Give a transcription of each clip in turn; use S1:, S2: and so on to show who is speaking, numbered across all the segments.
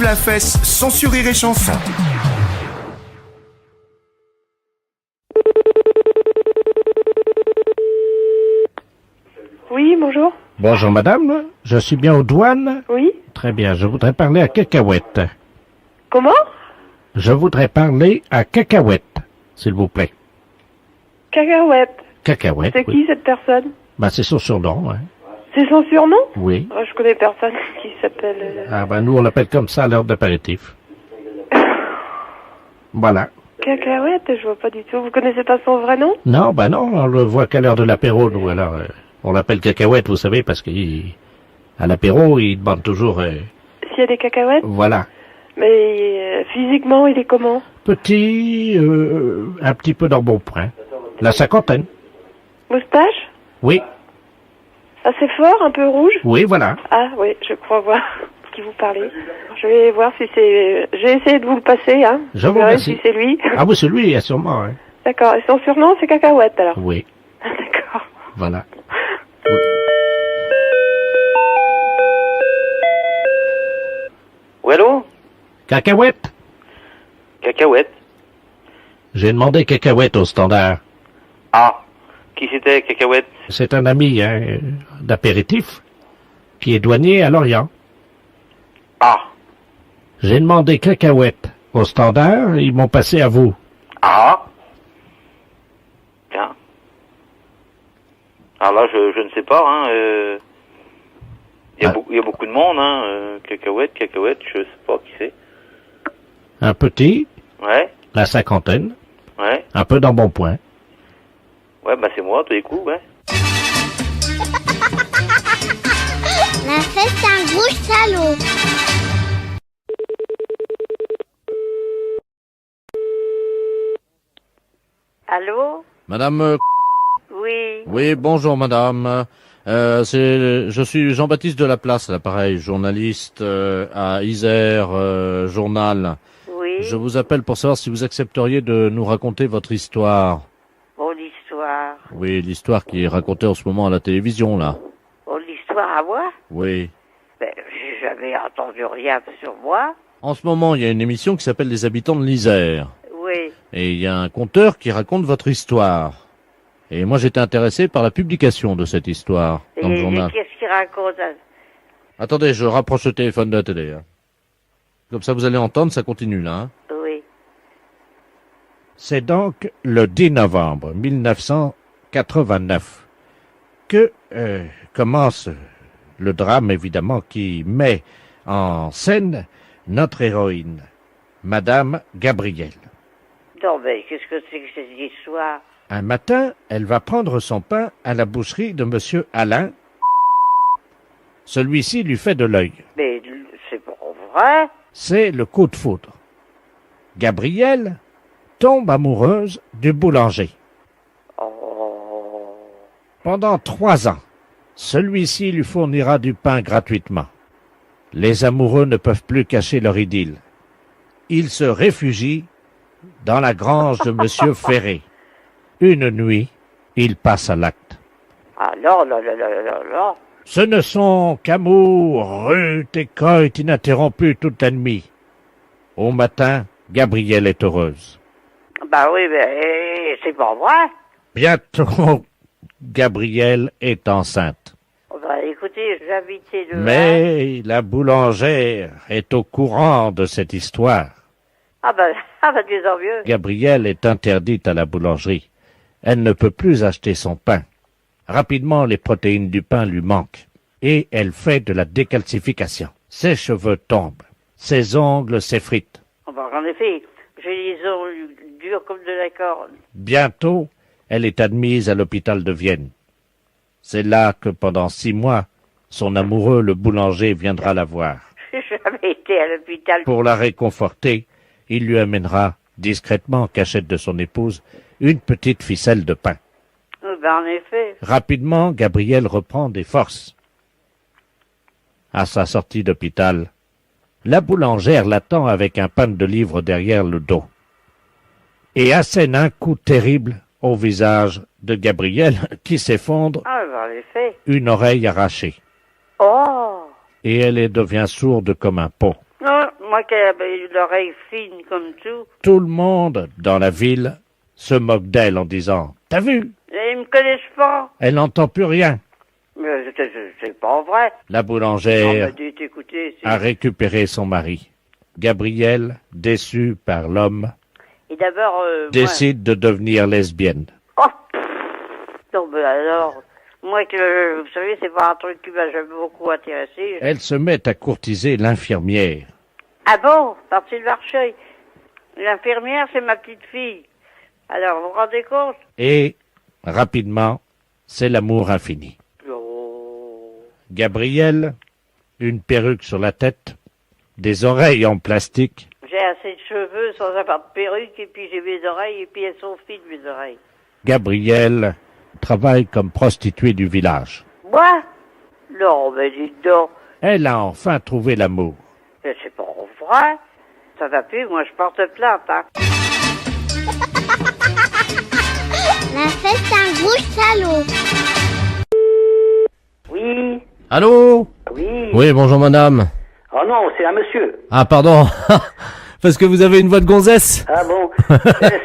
S1: la fesse sans sourire et chanson.
S2: Oui, bonjour.
S3: Bonjour madame, je suis bien aux douanes?
S2: Oui.
S3: Très bien, je voudrais parler à Cacahuète.
S2: Comment?
S3: Je voudrais parler à Cacahuète, s'il vous plaît.
S2: Cacahuète.
S3: Cacahuète,
S2: C'est
S3: oui.
S2: qui cette personne?
S3: Ben, c'est son surnom, hein.
S2: C'est son surnom?
S3: Oui.
S2: Je connais personne qui s'appelle...
S3: Ah ben, nous, on l'appelle comme ça à l'heure d'apéritif. Voilà.
S2: Cacahuète, je vois pas du tout. Vous connaissez pas son vrai nom?
S3: Non, ben non, on le voit qu'à l'heure de l'apéro, nous, alors... on l'appelle Cacahuète, vous savez, parce qu'à l'apéro, il demande toujours...
S2: S'il y a des cacahuètes?
S3: Voilà.
S2: Mais physiquement, il est comment?
S3: Petit, un petit peu d'embonpoint. La cinquantaine.
S2: Moustache?
S3: Oui,
S2: Assez fort, un peu rouge?
S3: oui, voilà.
S2: Ah oui, je crois voir qui vous parlez. Je vais voir si c'est... J'ai essayé de vous le passer, hein.
S3: Je vous
S2: verrai
S3: remercie.
S2: si c'est lui.
S3: Ah oui, c'est lui, sûrement, hein.
S2: D'accord. Et son surnom, c'est Cacahuète, alors?
S3: Oui,
S2: D'accord.
S3: voilà.
S4: Oui, allô?
S3: Cacahuète?
S4: Cacahuète.
S3: J'ai demandé Cacahuète au standard.
S4: Ah, qui c'était, Cacahuète?
S3: C'est un ami hein, d'apéritif qui est douanier à Lorient.
S4: Ah,
S3: J'ai demandé Cacahuète au standard, ils m'ont passé à vous.
S4: ah. Tiens. Alors là, je ne sais pas, hein. Il y a beaucoup de monde, hein. Cacahuète, je sais pas qui c'est.
S3: Un petit,
S4: Ouais,
S3: la cinquantaine,
S4: ouais.
S3: un peu d'embonpoint.
S4: Ouais, bah c'est moi, tous les coups, ouais.
S5: La fête, c'est un gros salaud.
S2: Allô?
S3: Madame,
S2: Oui.
S3: oui, bonjour madame. Je suis Jean-Baptiste de la Place, à l'appareil, journaliste à Isère Journal.
S2: Oui.
S3: Je vous appelle pour savoir si vous accepteriez de nous raconter votre histoire.
S2: Bon, l'histoire.
S3: Oui, l'histoire qui est racontée en ce moment à la télévision, là.
S2: Bon, l'histoire à moi?
S3: Oui.
S2: Ben, j'ai jamais entendu rien sur moi.
S3: En ce moment, il y a une émission qui s'appelle Les Habitants de l'Isère.
S2: Oui.
S3: Et il y a un conteur qui raconte votre histoire. Et moi, j'étais intéressé par la publication de cette histoire dans le
S2: Et
S3: journal.
S2: qu'est-ce qu'il raconte?
S3: Attendez, je rapproche le téléphone de la télé. Hein. Comme ça, vous allez entendre, ça continue là. Hein.
S2: Oui.
S3: C'est donc le 10 novembre 1989 que commence le drame, évidemment, qui met en scène notre héroïne, Madame Gabrielle.
S2: Non, mais qu'est-ce que c'est que cette histoire?
S3: Un matin, elle va prendre son pain à la boucherie de Monsieur Alain. Celui-ci lui fait de l'œil.
S2: Mais c'est pas vrai?
S3: C'est le coup de foudre. Gabrielle tombe amoureuse du boulanger.
S2: Oh.
S3: Pendant 3 ans, celui-ci lui fournira du pain gratuitement. Les amoureux ne peuvent plus cacher leur idylle. Ils se réfugient dans la grange de Monsieur Ferré. Une nuit, ils passent à l'acte.
S2: Ah non, non, non, non, non, non.
S3: Ce ne sont qu'amour, rut et coït ininterrompu toute la nuit. Au matin, Gabrielle est heureuse.
S2: Bah oui, mais c'est pas vrai.
S3: Bientôt, Gabrielle est enceinte.
S2: Bah écoutez, j'habitais de...
S3: Mais la boulangère est au courant de cette histoire.
S2: Ah bah tant mieux.
S3: Gabrielle est interdite à la boulangerie. Elle ne peut plus acheter son pain. Rapidement, les protéines du pain lui manquent. Et elle fait de la décalcification. Ses cheveux tombent. Ses ongles s'effritent.
S2: Bah, en effet, j'ai les ongles durs comme de la corde.
S3: Bientôt, elle est admise à l'hôpital de Vienne. C'est là que pendant 6 mois, son amoureux, le boulanger, viendra la voir.
S2: J'ai jamais été à l'hôpital.
S3: Pour la réconforter, il lui amènera, discrètement en cachette de son épouse, une petite ficelle de pain.
S2: Ben, en effet.
S3: Rapidement, Gabrielle reprend des forces. À sa sortie d'hôpital, la boulangère l'attend avec un pan de livres derrière le dos et assène un coup terrible au visage de Gabrielle qui s'effondre,
S2: Ah, ben, en effet.
S3: une oreille arrachée,
S2: Oh.
S3: et elle devient sourde comme un pot.
S2: Non,
S6: Moi qui avais l'oreille fine comme tout.
S3: Tout le monde dans la ville se moque d'elle en disant « T'as vu?
S6: Et ils me connaissent pas.
S3: Elle n'entend plus rien. »
S6: Mais c'est pas vrai.
S3: La
S6: On
S3: boulangère
S6: m'a dit, écoutez,
S3: a récupéré son mari. Gabrielle, déçue par l'homme,
S6: Et d'abord,
S3: décide de devenir lesbienne.
S6: moi... Oh, pff. Non, mais alors, moi que, vous savez, c'est pas un truc qui m'a jamais beaucoup intéressé.
S3: Elle se met à courtiser l'infirmière.
S6: Ah bon, partie de Marcheuil. L'infirmière, c'est ma petite fille. Alors, vous vous rendez compte?
S3: Et, rapidement, c'est l'amour infini.
S6: Oh.
S3: Gabrielle, une perruque sur la tête, des oreilles en plastique,
S6: J'ai assez de cheveux sans avoir de perruque, et puis j'ai mes oreilles, et puis elles sont fines, mes oreilles.
S3: Gabrielle travaille comme prostituée du village.
S6: Moi? Non, mais dites donc.
S3: Elle a enfin trouvé l'amour.
S6: Mais c'est pas vrai. Ça va plus, moi je porte plainte, hein.
S5: La fête, c'est un gros salaud.
S7: Oui,
S8: Allô?
S7: oui.
S8: Oui, bonjour madame.
S7: Oh non, c'est un monsieur.
S8: Ah pardon, parce que vous avez une voix de gonzesse.
S7: Ah bon.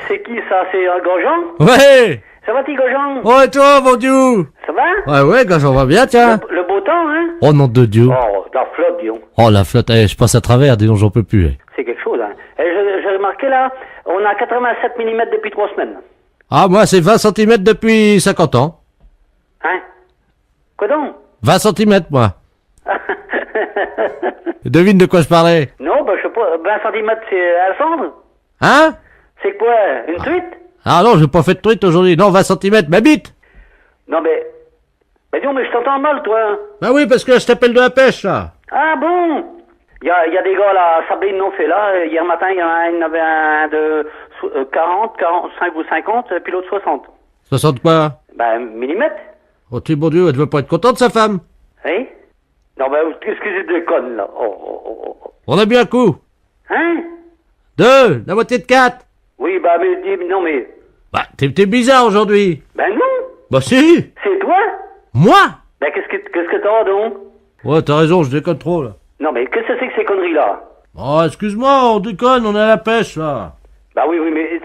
S7: C'est qui ça? C'est un Grosjean?
S8: Ouais.
S7: Ça va, petit Grosjean?
S8: Oh et toi, mon Dieu?
S7: Ça va?
S8: Ouais, quand j'en vois bien, tiens.
S7: Le beau temps, hein?
S8: Oh nom de Dieu.
S7: Oh, la flotte, dis donc.
S8: Oh la flotte, je passe à travers, dis donc, j'en peux plus.
S7: C'est quelque chose, hein. Et j'ai remarqué là, on a 87 mm depuis 3 semaines.
S8: Ah, moi, c'est 20 cm depuis 50 ans.
S7: Hein? Quoi donc?
S8: 20 cm, moi. Devine de quoi je parlais.
S7: Non, bah je sais pas, 20 cm c'est Alexandre?
S8: Hein?
S7: C'est quoi? Une truite?
S8: Ah non, j'ai pas fait de truite aujourd'hui. Non, 20 cm, ma bite.
S7: Non mais... Mais dis, mais je t'entends mal, toi.
S8: Bah oui, parce que je t'appelle de la pêche, là.
S7: Ah bon? Il y a des gars là, Sabine l'ont fait là, hier matin il y en avait un de 40, 45 ou 50, puis l'autre 60.
S8: 60 quoi?
S7: Ben, millimètres?
S8: Oh, tu bon Dieu, elle devait pas être contente, sa femme.
S7: Hein? Non ben, qu'est-ce que c'est de conne là? Oh.
S8: On a bien un coup.
S7: Hein?
S8: 2, la moitié de 4.
S7: Oui, bah mais non mais...
S8: Bah, t'es bizarre aujourd'hui.
S7: Ben non!
S8: Bah si.
S7: C'est toi?
S8: Moi?
S7: Ben qu'est-ce que t'as donc?
S8: Ouais, t'as raison, je déconne trop, là.
S7: Non mais qu'est-ce que c'est que ces conneries là?
S8: Oh, excuse-moi, on déconne, on est à la pêche, là.
S7: Bah oui, mais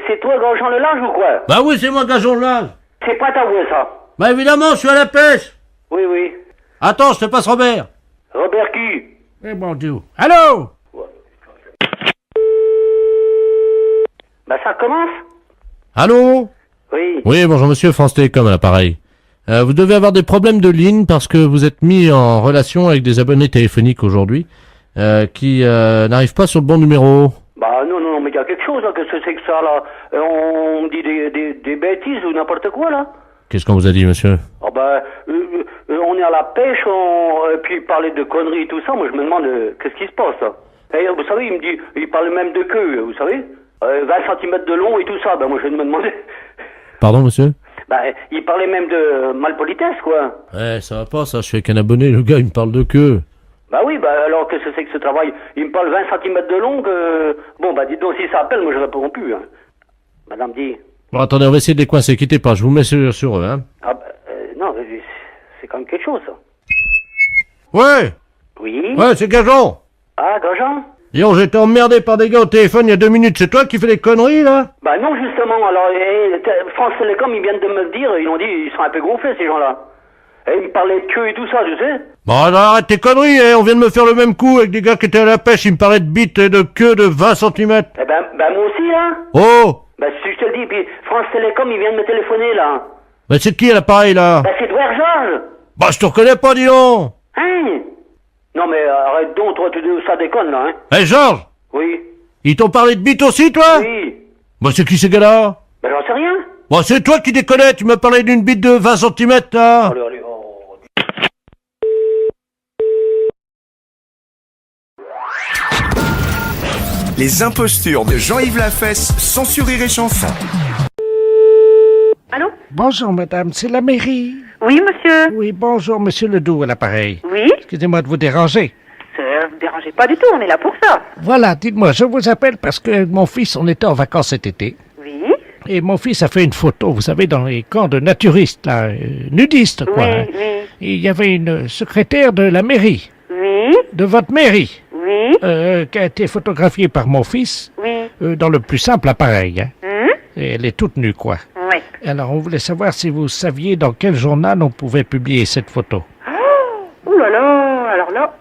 S7: c'est toi Grosjean le Large ou quoi?
S8: Bah oui, c'est moi, Gageon le Large.
S7: C'est pas ta voix ça?
S8: Bah évidemment, je suis à la pêche.
S7: Oui.
S8: Attends, je te passe Robert.
S7: Robert qui?
S3: Eh mon Dieu. Allô?
S7: Bah ça commence?
S8: Allô?
S7: Oui.
S8: Oui, bonjour monsieur, France Télécom à l'appareil. Vous devez avoir des problèmes de ligne parce que vous êtes mis en relation avec des abonnés téléphoniques aujourd'hui qui n'arrivent pas sur le bon numéro.
S7: Bah non, mais il y a quelque chose là, qu'est-ce que c'est que ça là? On me dit des bêtises ou n'importe quoi là?
S8: Qu'est-ce qu'on vous a dit, monsieur?
S7: Ah bah, on est à la pêche, puis parler de conneries et tout ça, moi je me demande qu'est-ce qui se passe là? Et vous savez, il parle même de queue, vous savez? 20 cm de long et tout ça, bah moi je me demandais...
S8: Pardon, monsieur?
S7: Bah, il parlait même de malpolitesse, quoi.
S8: Ouais, ça va pas, ça, je suis avec un abonné, le gars, il me parle de queue.
S7: Bah oui, bah alors qu'est-ce que c'est que ce travail? Il me parle 20 cm de long, Bon, bah dites donc, si ça appelle, moi je réponds plus, hein. Madame dit...
S8: Bon, attendez, on va essayer de les coincer, quittez pas, je vous mets sur eux, hein.
S7: Ah bah, non, c'est quand même quelque chose, ça.
S8: Ouais!
S7: Oui?
S8: Ouais, c'est Gageon!
S7: Ah, Grosjean?
S8: Dis-donc, j'étais emmerdé par des gars au téléphone il y a 2 minutes, c'est toi qui fais des conneries, là?
S7: Bah non, justement, alors, France Télécom, ils viennent de me le dire, ils ont dit, ils sont un peu gonflés, ces gens-là. Et ils me parlaient de queue et tout ça, tu sais.
S8: Bon, alors arrête tes conneries, hein. On vient de me faire le même coup avec des gars qui étaient à la pêche, ils me parlaient de bites et de queue de 20 cm.
S7: Eh ben moi aussi, là.
S8: Oh!
S7: Bah si je te le dis, puis France Télécom, ils viennent me téléphoner, là.
S8: Bah c'est qui à l'appareil, là?
S7: Bah c'est Edouard Georges.
S8: Bah je te reconnais pas, dis donc!
S7: Hein? Non mais arrête donc, toi, ça déconne, là, hein.
S8: Hé, Georges!
S7: Oui.
S8: Ils t'ont parlé de bites aussi, toi?
S7: Oui.
S8: Bah c'est qui ces gars-là?
S7: Bah j'en sais rien.
S8: Bah c'est toi qui déconnais, tu m'as parlé d'une bite de 20 cm, là!
S7: Allez, oh.
S1: Les impostures de Jean-Yves Lafesse, sans sourire et chanson.
S2: Allô?
S3: Bonjour madame, c'est la mairie.
S2: Oui, monsieur.
S3: Oui, bonjour monsieur Ledoux à l'appareil.
S2: Oui?
S3: Excusez-moi de vous déranger.
S2: Ne vous dérangez pas du tout, on est là pour ça.
S3: Voilà, dites-moi, je vous appelle parce que mon fils, on était en vacances cet été.
S2: Oui?
S3: Et mon fils a fait une photo, vous savez, dans les camps de naturistes, là, nudistes, quoi.
S2: Oui,
S3: Hein.
S2: oui.
S3: Et il y avait une secrétaire de la mairie,
S2: Oui?
S3: de votre mairie.
S2: Oui?
S6: Oui.
S3: Qui a été photographiée par mon fils
S6: Oui.
S3: dans le plus simple appareil. Hein.
S6: Hum?
S3: Et elle est toute nue, quoi.
S6: Oui.
S3: Alors, on voulait savoir si vous saviez dans quel journal on pouvait publier cette photo.
S6: Ouh là là, alors là...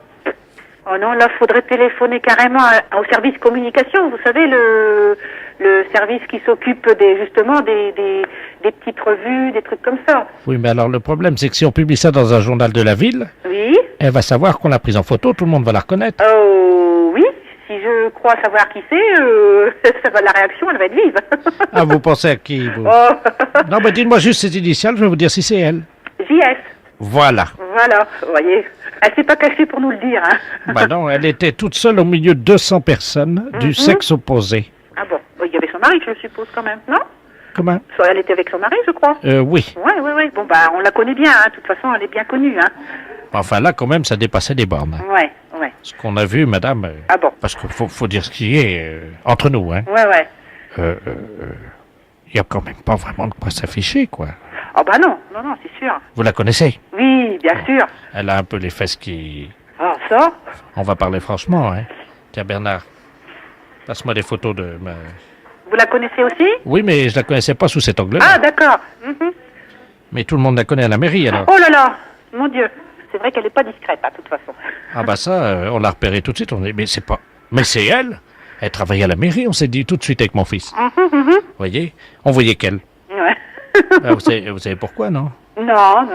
S6: Oh non, là, faudrait téléphoner carrément au service communication. Vous savez, le service qui s'occupe justement des petites revues, des trucs comme ça.
S3: Oui, mais alors le problème, c'est que si on publie ça dans un journal de la ville,
S6: Oui.
S3: elle va savoir qu'on l'a prise en photo, tout le monde va la reconnaître.
S6: Oui. Si je crois savoir qui c'est, ça va, la réaction, elle va être vive.
S3: Ah, vous pensez à qui, vous?
S6: Oh.
S3: Non, mais dites-moi juste ses initiales, je vais vous dire si c'est elle.
S6: JS.
S3: Voilà.
S6: Voilà, vous voyez. Elle s'est pas cachée pour nous le dire, hein.
S3: Bah non, elle était toute seule au milieu de 200 personnes du sexe opposé.
S6: Ah bon, il y avait son mari, je suppose, quand même, non?
S3: Comment?
S6: Elle était avec son mari, je crois.
S3: Oui.
S6: Ouais. Bon, bah, on la connaît bien, hein. De toute façon, elle est bien connue, hein.
S3: Enfin, là, quand même, ça dépassait des bornes.
S6: Ouais.
S3: Ce qu'on a vu, madame...
S6: Ah bon?
S3: Parce qu'il faut dire ce qui est entre nous, hein.
S6: Ouais.
S3: Il y a quand même pas vraiment de quoi s'afficher, quoi.
S6: Ah bah non, c'est sûr.
S3: Vous la connaissez?
S6: Oui, bien sûr.
S3: Elle a un peu les fesses qui...
S6: Ah, ça?
S3: On va parler franchement, hein. Tiens, Bernard, passe-moi des photos de...
S6: Vous la connaissez aussi?
S3: Oui, mais je la connaissais pas sous cet angle-là.
S6: Ah, d'accord. Mhm.
S3: Mais tout le monde la connaît à la mairie, alors.
S6: Oh là là, mon Dieu. C'est vrai qu'elle est pas discrète, de toute façon.
S3: Ah bah ça, on l'a repéré tout de suite. On dit, mais c'est pas... Mais c'est elle. Elle travaillait à la mairie, on s'est dit tout de suite avec mon fils. Vous voyez? On voyait qu'elle.
S6: Ouais.
S3: Vous savez pourquoi, non?
S6: Non,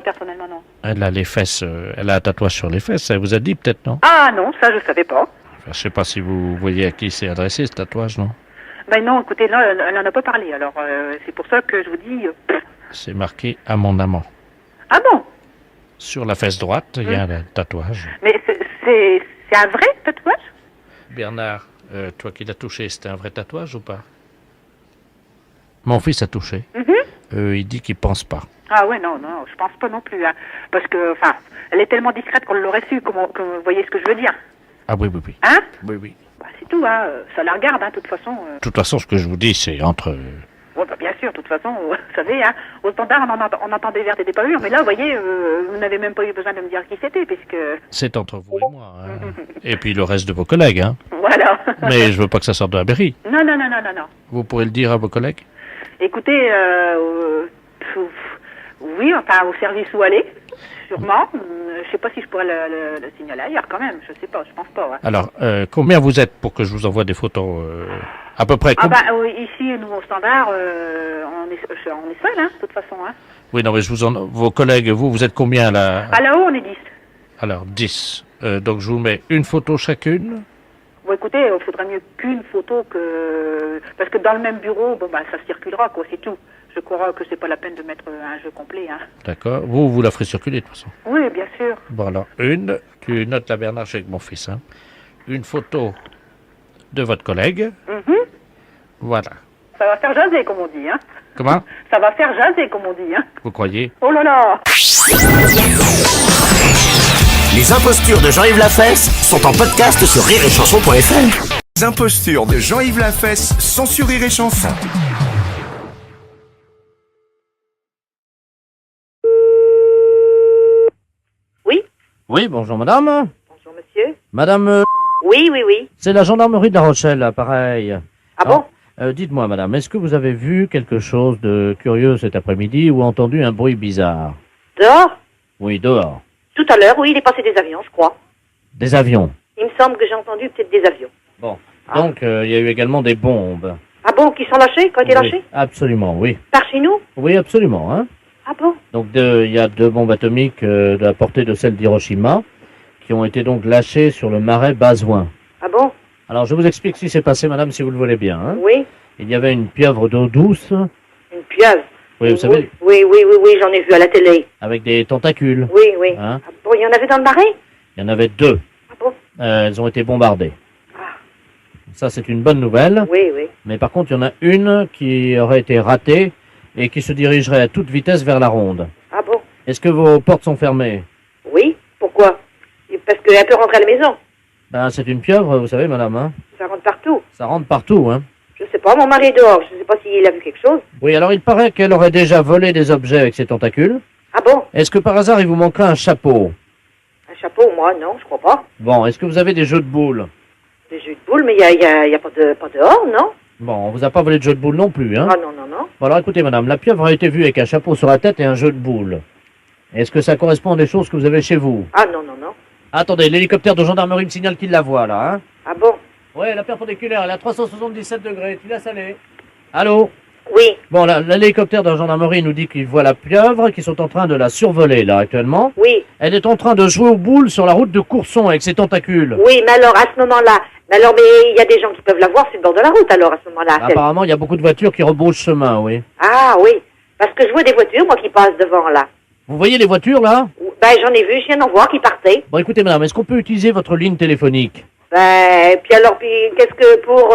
S6: personnellement, non.
S3: Elle a les fesses... elle a un tatouage sur les fesses, elle vous a dit peut-être, non?
S6: Ah non, ça, je savais pas.
S3: Enfin, je sais pas si vous voyez à qui c'est adressé, ce tatouage, non?
S6: Ben non, écoutez, là, elle en a pas parlé, alors c'est pour ça que je vous dis...
S3: C'est marqué « à mon amant
S6: Ah bon? ».
S3: Sur la fesse droite, il y a un tatouage.
S6: Mais c'est un vrai tatouage?
S3: Bernard, toi qui l'as touché, c'était un vrai tatouage ou pas? Mon fils a touché. Il dit qu'il pense pas.
S6: Ah ouais, non, je pense pas non plus, hein. Parce que, enfin, elle est tellement discrète qu'on l'aurait su, vous voyez ce que je veux dire?
S3: Ah oui.
S6: Hein?
S3: Oui.
S6: Bah, c'est tout, hein, ça la regarde, hein, de toute façon.
S3: De toute façon, ce que je vous dis, c'est entre...
S6: Ouais, bah, bien sûr, de toute façon, vous savez, hein, au standard, on entend des vertes et des pas mûres, mais là, vous voyez, vous n'avez même pas eu besoin de me dire qui c'était, puisque...
S3: C'est entre vous et moi, hein. Et puis le reste de vos collègues, hein.
S6: Voilà.
S3: Mais je veux pas que ça sorte de la mairie.
S6: Non.
S3: Vous pourrez le dire à vos collègues?
S6: Écoutez, oui, enfin, au service où aller, sûrement. Je sais pas si je pourrais le signaler ailleurs, quand même, je sais pas, je pense pas, ouais.
S3: Alors, combien vous êtes pour que je vous envoie des photos à peu près?
S6: Ah bah, oui, ici, nous, au standard, on est seul, hein, de toute façon, hein.
S3: Oui, non, mais vos collègues, vous êtes combien, là?
S6: Ah, là-haut, on est 10.
S3: Alors, 10. Donc, je vous mets une photo chacune.
S6: Bon, écoutez, il faudrait mieux qu'une photo que... Parce que dans le même bureau, bon, bah, ça circulera, quoi, c'est tout. Je crois que c'est pas la peine de mettre un jeu complet, hein.
S3: D'accord. Vous la ferez circuler, de toute façon.
S6: Oui, bien sûr.
S3: Bon, alors, tu notes la Bernard, je suis avec mon fils, hein. Une photo de votre collègue. Voilà.
S6: Ça va faire jaser, comme on dit, hein.
S3: Comment?
S6: Ça va faire jaser, comme on dit, hein.
S3: Vous croyez?
S6: Oh là là!
S1: Les impostures de Jean-Yves Lafesse sont en podcast sur rireetchanson.fr. Les impostures de Jean-Yves Lafesse sont sur Rire et Chanson.
S8: Oui, bonjour madame.
S6: Bonjour, monsieur.
S8: Madame,
S6: Oui.
S8: c'est la gendarmerie de La Rochelle, là, pareil.
S6: Ah bon?
S8: Dites-moi madame, est-ce que vous avez vu quelque chose de curieux cet après-midi ou entendu un bruit bizarre?
S9: Dehors?
S8: Oui, dehors.
S9: Tout à l'heure, oui, il est passé des avions, je crois.
S8: Des avions.
S9: Il me semble que j'ai entendu peut-être des avions.
S8: Bon. Donc, il y a eu également des bombes.
S9: Ah bon, qui sont lâchés, qui ont été lâchés?
S8: Absolument, oui.
S9: Par chez nous?
S8: Oui, absolument, hein.
S9: Ah bon?
S8: Donc, il y a 2 bombes atomiques de la portée de celle d'Hiroshima qui ont été donc lâchées sur le marais Bazouin.
S9: Ah bon?
S8: Alors, je vous explique ce qui s'est passé, madame, si vous le voulez bien, hein.
S9: Oui.
S8: Il y avait une pieuvre d'eau douce.
S9: Une pieuvre?
S8: Oui, vous savez,
S9: Oui, j'en ai vu à la télé.
S8: avec des tentacules.
S9: Oui.
S8: Hein.
S9: Ah bon, il y en avait dans le marais?
S8: Il y en avait 2.
S9: Ah bon?
S8: Elles ont été bombardées.
S9: Ah.
S8: Ça, c'est une bonne nouvelle.
S9: Oui.
S8: Mais par contre, il y en a une qui aurait été ratée et qui se dirigerait à toute vitesse vers la ronde.
S9: Ah bon?
S8: Est-ce que vos portes sont fermées?
S9: Oui. Pourquoi? Parce qu'elle peut rentrer à la maison.
S8: Ben, c'est une pieuvre, vous savez, madame, hein.
S9: Ça rentre partout.
S8: Ça rentre partout, hein.
S9: Je sais pas, mon mari est dehors. Je sais pas s'il a vu quelque chose.
S8: Oui, alors il paraît qu'elle aurait déjà volé des objets avec ses tentacules.
S9: Ah bon?
S8: Est-ce que par hasard, il vous manquerait un chapeau?
S9: Un chapeau, moi, non, je crois pas.
S3: Bon, est-ce que vous avez des jeux de boules?
S9: Des jeux de boules, mais il y a pas dehors, non?
S3: Bon, on vous a pas volé de jeux de boules non plus, hein?
S9: Ah non, non, non.
S3: Bon, alors écoutez, madame, la pieuvre a été vue avec un chapeau sur la tête et un jeu de boules. Est-ce que ça correspond à des choses que vous avez chez vous?
S9: Ah non, non, non.
S3: Attendez, l'hélicoptère de gendarmerie me signale qu'il la voit, là, hein?
S9: Ah bon?
S3: Ouais, la perpendiculaire, elle est à 377 degrés, tu laisses aller. Allô?
S9: Oui.
S3: Bon, l'hélicoptère de gendarmerie nous dit qu'il voit la pieuvre, qu'ils sont en train de la survoler, là, actuellement.
S9: Oui.
S3: Elle est en train de jouer aux boules sur la route de Courson avec ses tentacules.
S9: Oui, mais alors, à ce moment-là, mais il y a des gens qui peuvent la voir sur le bord de la route, alors, à ce moment-là.
S3: Apparemment, il y a beaucoup de voitures qui rebroussent chemin, oui.
S9: Ah oui, parce que je vois des voitures, moi, qui passent devant, là.
S3: Vous voyez les voitures, là?
S9: Ben, j'en ai vu, je viens d'en voir qui partaient.
S3: Bon, écoutez, madame, est-ce qu'on peut utiliser votre ligne téléphonique?
S9: Ben, puis alors, qu'est-ce que pour...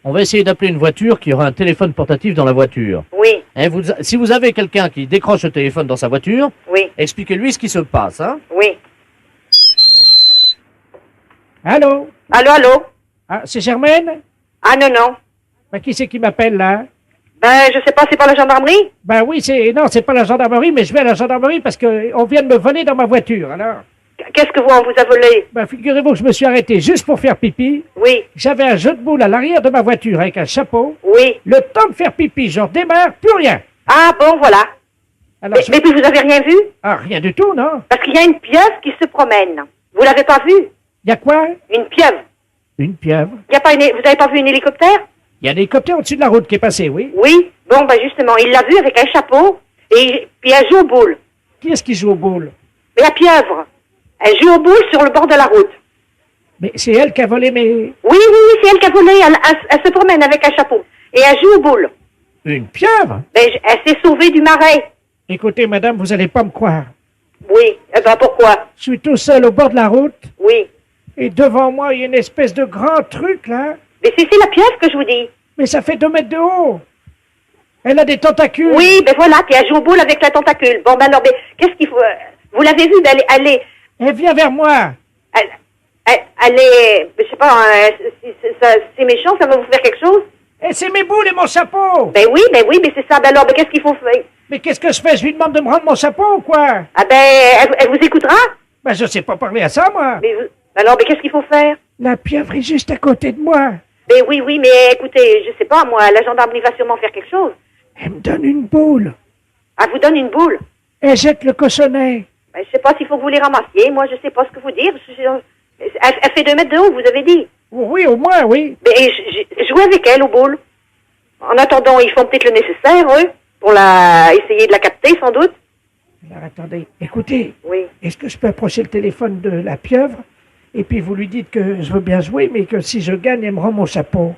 S3: On va essayer d'appeler une voiture qui aura un téléphone portatif dans la voiture.
S9: Oui.
S3: Hein, si vous avez quelqu'un qui décroche le téléphone dans sa voiture,
S9: oui.
S3: Expliquez-lui ce qui se passe, hein?
S9: Oui.
S3: Allô?
S9: Allô, allô?
S3: Ah, c'est Germaine?
S9: Ah non, non.
S3: Ben, qui c'est qui m'appelle, là?
S9: Ben, je sais pas, c'est pas la gendarmerie?
S3: Ben oui, non, c'est pas la gendarmerie, mais je vais à la gendarmerie parce que on vient de me voler dans ma voiture, alors.
S9: Qu'est-ce que on vous a volé?
S3: Ben, figurez-vous que je me suis arrêté juste pour faire pipi.
S9: Oui.
S3: J'avais un jeu de boules à l'arrière de ma voiture avec un chapeau.
S9: Oui.
S3: Le temps de faire pipi, j'en démarre, plus rien.
S9: Ah bon, voilà.
S3: Alors,
S9: mais puis vous avez rien vu?
S3: Ah, rien du tout, non?
S9: Parce qu'il y a une pieuvre qui se promène. Vous l'avez pas vue?
S3: Il y a quoi?
S9: Une pieuvre.
S3: Une pieuvre?
S9: Vous avez pas vu un hélicoptère?
S3: Il y a un hélicoptère au-dessus de la route qui est passé, oui.
S9: Oui. Bon, ben justement, il l'a vue avec un chapeau et puis elle joue aux boules.
S3: Qui est-ce qui joue aux boules?
S9: La pieuvre. Elle joue aux boules sur le bord de la route.
S3: Mais c'est elle qui a volé mes...
S9: Oui, oui, oui, c'est elle qui a volé. Elle se promène avec un chapeau. Et elle joue aux boules.
S3: Une pieuvre?
S9: Ben, elle s'est sauvée du marais.
S3: Écoutez, madame, vous allez pas me croire.
S9: Oui. Eh ben, pourquoi?
S3: Je suis tout seul au bord de la route.
S9: Oui.
S3: Et devant moi, il y a une espèce de grand truc, là.
S9: Mais c'est la pieuvre que je vous dis.
S3: Mais ça fait 2 mètres de haut. Elle a des tentacules.
S9: Oui, ben voilà, puis elle joue aux boules avec la tentacule. Bon, ben alors, ben, qu'est-ce qu'il faut... Vous l'avez vue, ben,
S3: elle vient vers moi.
S9: Elle est... Je sais pas, c'est méchant, ça va vous faire quelque chose?
S3: Et c'est mes boules et mon chapeau.
S9: Ben oui, mais c'est ça. Ben alors, ben, qu'est-ce qu'il faut faire?
S3: Mais qu'est-ce que je fais? Je lui demande de me rendre mon chapeau ou quoi?
S9: Ah ben, elle vous écoutera?
S3: Ben, je sais pas parler à ça, moi.
S9: Mais alors, ben, qu'est-ce qu'il faut faire?
S3: La pieuvre est juste à côté de moi.
S9: Ben oui, mais écoutez, je sais pas, moi, la gendarmerie va sûrement faire quelque chose.
S3: Elle me donne une boule.
S9: Elle vous donne une boule?
S3: Elle jette le cochonnet.
S9: Ben, je sais pas s'il faut que vous les ramassiez. Moi, je sais pas ce que vous dire. Elle fait 2 mètres de haut, vous avez dit?
S3: Oui, au moins, oui.
S9: Ben, jouez avec elle aux boules. En attendant, ils font peut-être le nécessaire, eux, pour essayer de la capter, sans doute.
S3: Alors, attendez. Écoutez.
S9: Oui.
S3: Est-ce que je peux approcher le téléphone de la pieuvre? Et puis vous lui dites que je veux bien jouer, mais que si je gagne, elle me rend mon chapeau.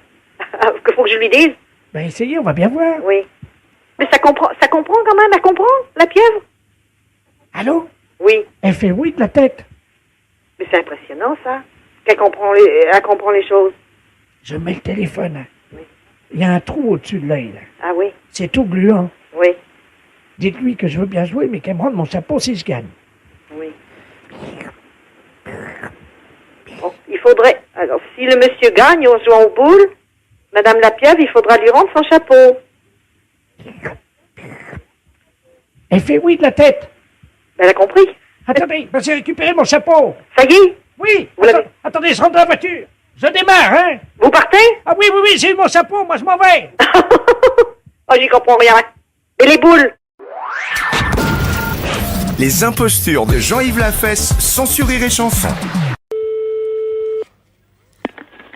S9: Que faut que je lui dise?
S3: Ben, essayez, on va bien voir.
S9: Oui. Mais ça comprend quand même, elle comprend, la pieuvre?
S3: Allô?
S9: Oui.
S3: Elle fait oui de la tête.
S9: Mais c'est impressionnant, ça. Elle comprend les choses.
S3: Je mets le téléphone.
S9: Oui.
S3: Il y a un trou au-dessus de l'œil, là.
S9: Ah oui?
S3: C'est tout gluant.
S9: Oui.
S3: Dites-lui que je veux bien jouer, mais qu'elle me rende mon chapeau si je gagne.
S9: Oui. Bon, il faudrait... Alors, si le monsieur gagne en jouant aux boules, Madame la pieuvre, il faudra lui rendre son chapeau.
S3: Elle fait oui de la tête.
S9: Elle a compris.
S3: Attendez, j'ai récupéré mon chapeau.
S9: Ça y est?
S3: Oui. Attendez, je rentre dans la voiture. Je démarre, hein?
S9: Vous partez?
S3: Ah oui, j'ai eu mon chapeau, moi je m'en vais.
S9: Oh, j'y comprends rien. Et les boules?
S1: Les impostures de Jean-Yves Lafesse sont sur Rire et Chanson.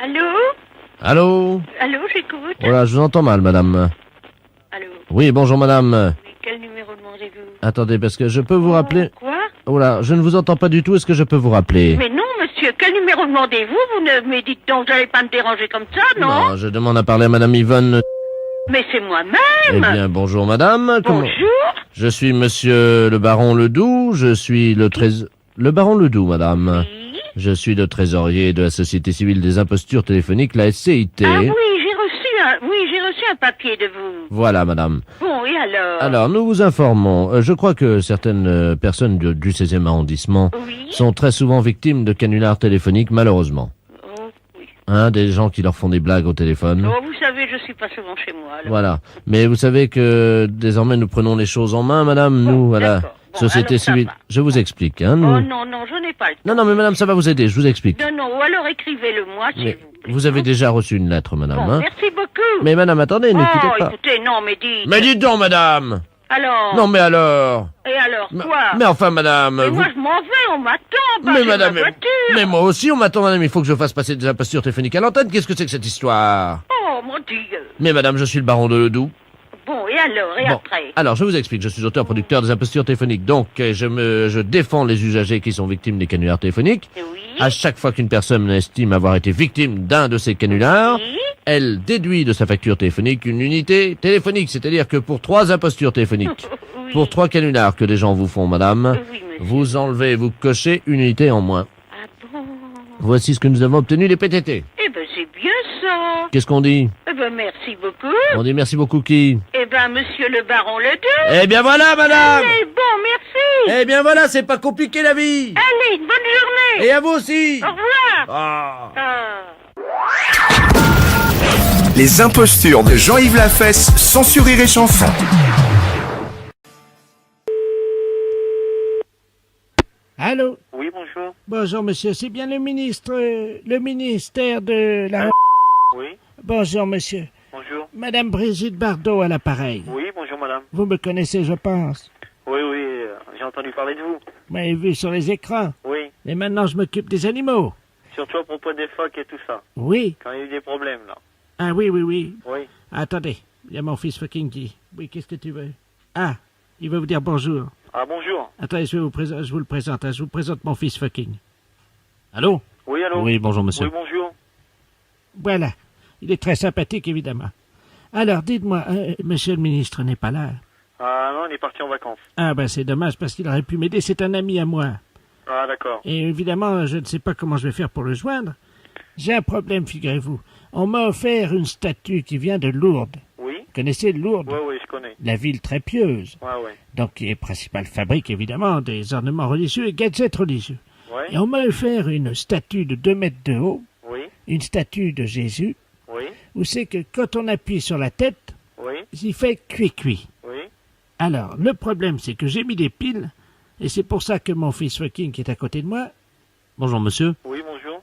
S10: Allô?
S8: Allô?
S10: Allô, j'écoute.
S8: Voilà, je vous entends mal, madame.
S10: Allô?
S8: Oui, bonjour, madame.
S10: Mais quel numéro demandez-vous?
S8: Attendez, parce que je peux vous rappeler...
S10: Quoi?
S8: Oh là, je ne vous entends pas du tout, est-ce que je peux vous rappeler?
S10: Mais non, monsieur, quel numéro demandez-vous? Vous ne me dites donc, vous n'allez pas me déranger comme ça, non?
S8: Non, je demande à parler à madame Yvonne...
S10: Mais c'est moi-même!
S8: Eh bien, bonjour, madame.
S10: Bonjour!
S8: Je suis monsieur le baron Ledoux, je suis le Le baron Ledoux, madame.
S10: Oui?
S8: Je suis le trésorier de la Société Civile des Impostures Téléphoniques, la SCIT.
S10: Ah oui, j'ai reçu un papier de vous.
S8: Voilà, madame.
S10: Bon, et alors?
S8: Alors, nous vous informons. Je crois que certaines personnes du 16e arrondissement sont très souvent victimes de canulars téléphoniques, malheureusement.
S10: Oh, oui.
S8: Hein, des gens qui leur font des blagues au téléphone.
S10: Oh, vous savez, je suis pas souvent chez moi, alors.
S8: Voilà. Mais vous savez que désormais nous prenons les choses en main, madame. Nous, voilà. Société
S10: alors ça
S8: civile.
S10: va.
S8: Je vous explique, hein.
S10: Oh non, non, je n'ai pas le temps.
S8: Non, non, mais madame, ça va vous aider, je vous explique.
S10: Non, non, ou alors écrivez-le-moi, s'il
S8: Mais
S10: vous plaît.
S8: vous avez déjà reçu une lettre, madame,
S10: Bon,
S8: hein.
S10: merci beaucoup.
S8: Mais madame, attendez, ne quittez
S10: Oh,
S8: pas.
S10: écoutez, non, mais dites.
S8: Mais dites donc, madame.
S10: Alors.
S8: Non, mais alors.
S10: Et alors, quoi?
S8: Mais enfin, madame.
S10: Mais
S8: vous-
S10: moi, je m'en vais, on m'attend, bah,
S8: Mais
S10: j'ai
S8: madame,
S10: ma voiture.
S8: mais moi aussi, on m'attend, madame. Il faut que je fasse passer des impostures téléphoniques à l'antenne. Qu'est-ce que c'est que cette histoire?
S10: Oh, mon Dieu.
S8: Mais madame, je suis le baron de Ledoux.
S10: Bon, et alors, et
S8: Bon,
S10: après?
S8: alors je vous explique, je suis auteur-producteur des impostures téléphoniques, donc je défends les usagers qui sont victimes des canulars téléphoniques.
S10: Oui.
S8: À chaque fois qu'une personne estime avoir été victime d'un de ces canulars,
S10: Oui.
S8: elle déduit de sa facture téléphonique une unité téléphonique, c'est-à-dire que pour 3 impostures téléphoniques,
S10: Oui.
S8: pour 3 canulars que les gens vous font, madame,
S10: Oui, monsieur.
S8: vous enlevez, vous cochez une unité en moins.
S10: Ah bon?
S8: Voici ce que nous avons obtenu les PTT.
S10: Eh ben, c'est bien ça.
S8: Qu'est-ce qu'on dit?
S10: Eh ben, merci beaucoup.
S8: On dit merci beaucoup qui?
S10: Eh ben, monsieur le baron Ledoux.
S8: Eh bien voilà, madame!
S10: Allez, bon, merci.
S8: Eh bien voilà, c'est pas compliqué la vie!
S10: Allez, une bonne journée.
S8: Et à vous aussi!
S10: Au revoir.
S8: Ah.
S10: Ah.
S1: Les impostures de Jean-Yves Lafesse, sans sur Rire et Chanson.
S3: Allô?
S4: Oui, bonjour.
S3: Bonjour, monsieur. C'est bien le ministère de la...
S4: Oui,
S3: Bonjour, monsieur.
S4: bonjour.
S3: Madame Brigitte Bardot à l'appareil.
S4: Oui, bonjour madame.
S3: Vous me connaissez, je pense.
S4: Oui, oui, j'ai entendu parler de vous.
S3: Vous m'avez vu sur les écrans.
S4: Oui,
S3: Et maintenant, je m'occupe des animaux.
S4: surtout à propos des phoques et tout ça.
S3: Oui.
S4: Quand il y a eu des problèmes, là.
S3: Ah oui, oui, oui.
S4: Oui.
S3: Attendez. Il y a mon fils fucking qui... Oui, qu'est-ce que tu veux? Ah, il va vous dire bonjour.
S4: Ah, bonjour.
S3: Attendez, je vous le présente. Hein. Je vous présente mon fils fucking. Allô?
S4: Oui, allô?
S8: Oui, bonjour monsieur.
S4: Oui, bonjour.
S3: Voilà. Il est très sympathique, évidemment. Alors, dites-moi, monsieur le ministre n'est pas là.
S4: Ah non, il est parti en vacances.
S3: Ah ben c'est dommage parce qu'il aurait pu m'aider, c'est un ami à moi.
S4: Ah, d'accord.
S3: Et évidemment, je ne sais pas comment je vais faire pour le joindre. J'ai un problème, figurez-vous. On m'a offert une statue qui vient de Lourdes.
S4: Oui?
S3: Vous connaissez Lourdes?
S4: Oui, oui, je connais.
S3: La ville très pieuse.
S4: Ouais, ouais.
S3: Donc, qui est principale fabrique, évidemment, des ornements religieux et gadgets religieux.
S4: Ouais?
S3: Et on m'a offert une statue de 2 mètres de haut,
S4: Oui?
S3: une statue de Jésus,
S4: Oui?
S3: où c'est que quand on appuie sur la tête,
S4: Oui?
S3: il fait cuit-cuit.
S4: Oui?
S3: Alors, le problème, c'est que j'ai mis des piles, et c'est pour ça que mon fils fucking qui est à côté de moi,
S8: Bonjour monsieur.
S4: Oui, bonjour.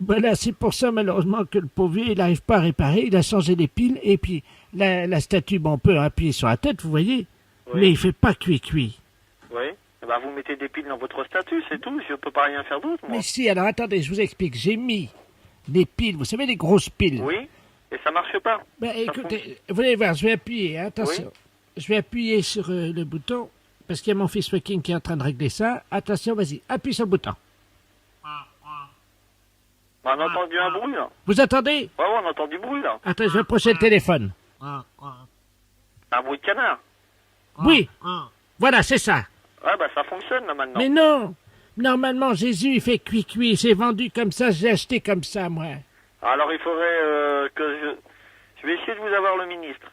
S3: voilà, c'est pour ça malheureusement que le pauvre vieux, il n'arrive pas à réparer, il a changé les piles, et puis la statue, bon, on peut appuyer sur la tête, vous voyez,
S4: Oui?
S3: mais il fait pas cuit-cuit.
S4: Oui? Eh ben, vous mettez des piles dans votre statut, c'est tout. Je peux pas rien faire d'autre, moi.
S3: Mais si, alors attendez, je vous explique, j'ai mis des piles, vous savez, des grosses piles.
S4: Oui? Et ça marche pas?
S3: Ben, écoutez, vous allez voir, je vais appuyer, hein, attention. Je vais appuyer sur le bouton, parce qu'il y a mon fils fucking qui est en train de régler ça. Attention, vas-y, appuie sur le bouton.
S4: On a entendu un bruit, là.
S3: Vous entendez?
S4: Ouais, on entend du bruit, là.
S3: Attends, je vais approcher le téléphone.
S4: Un bruit de canard.
S3: Oui, voilà, c'est ça.
S4: Ouais, bah, ça fonctionne, là, maintenant.
S3: Mais non, normalement, Jésus, il fait cuit-cuit, c'est vendu comme ça, j'ai acheté comme ça, moi.
S4: Alors, il faudrait que je vais essayer de vous avoir le ministre.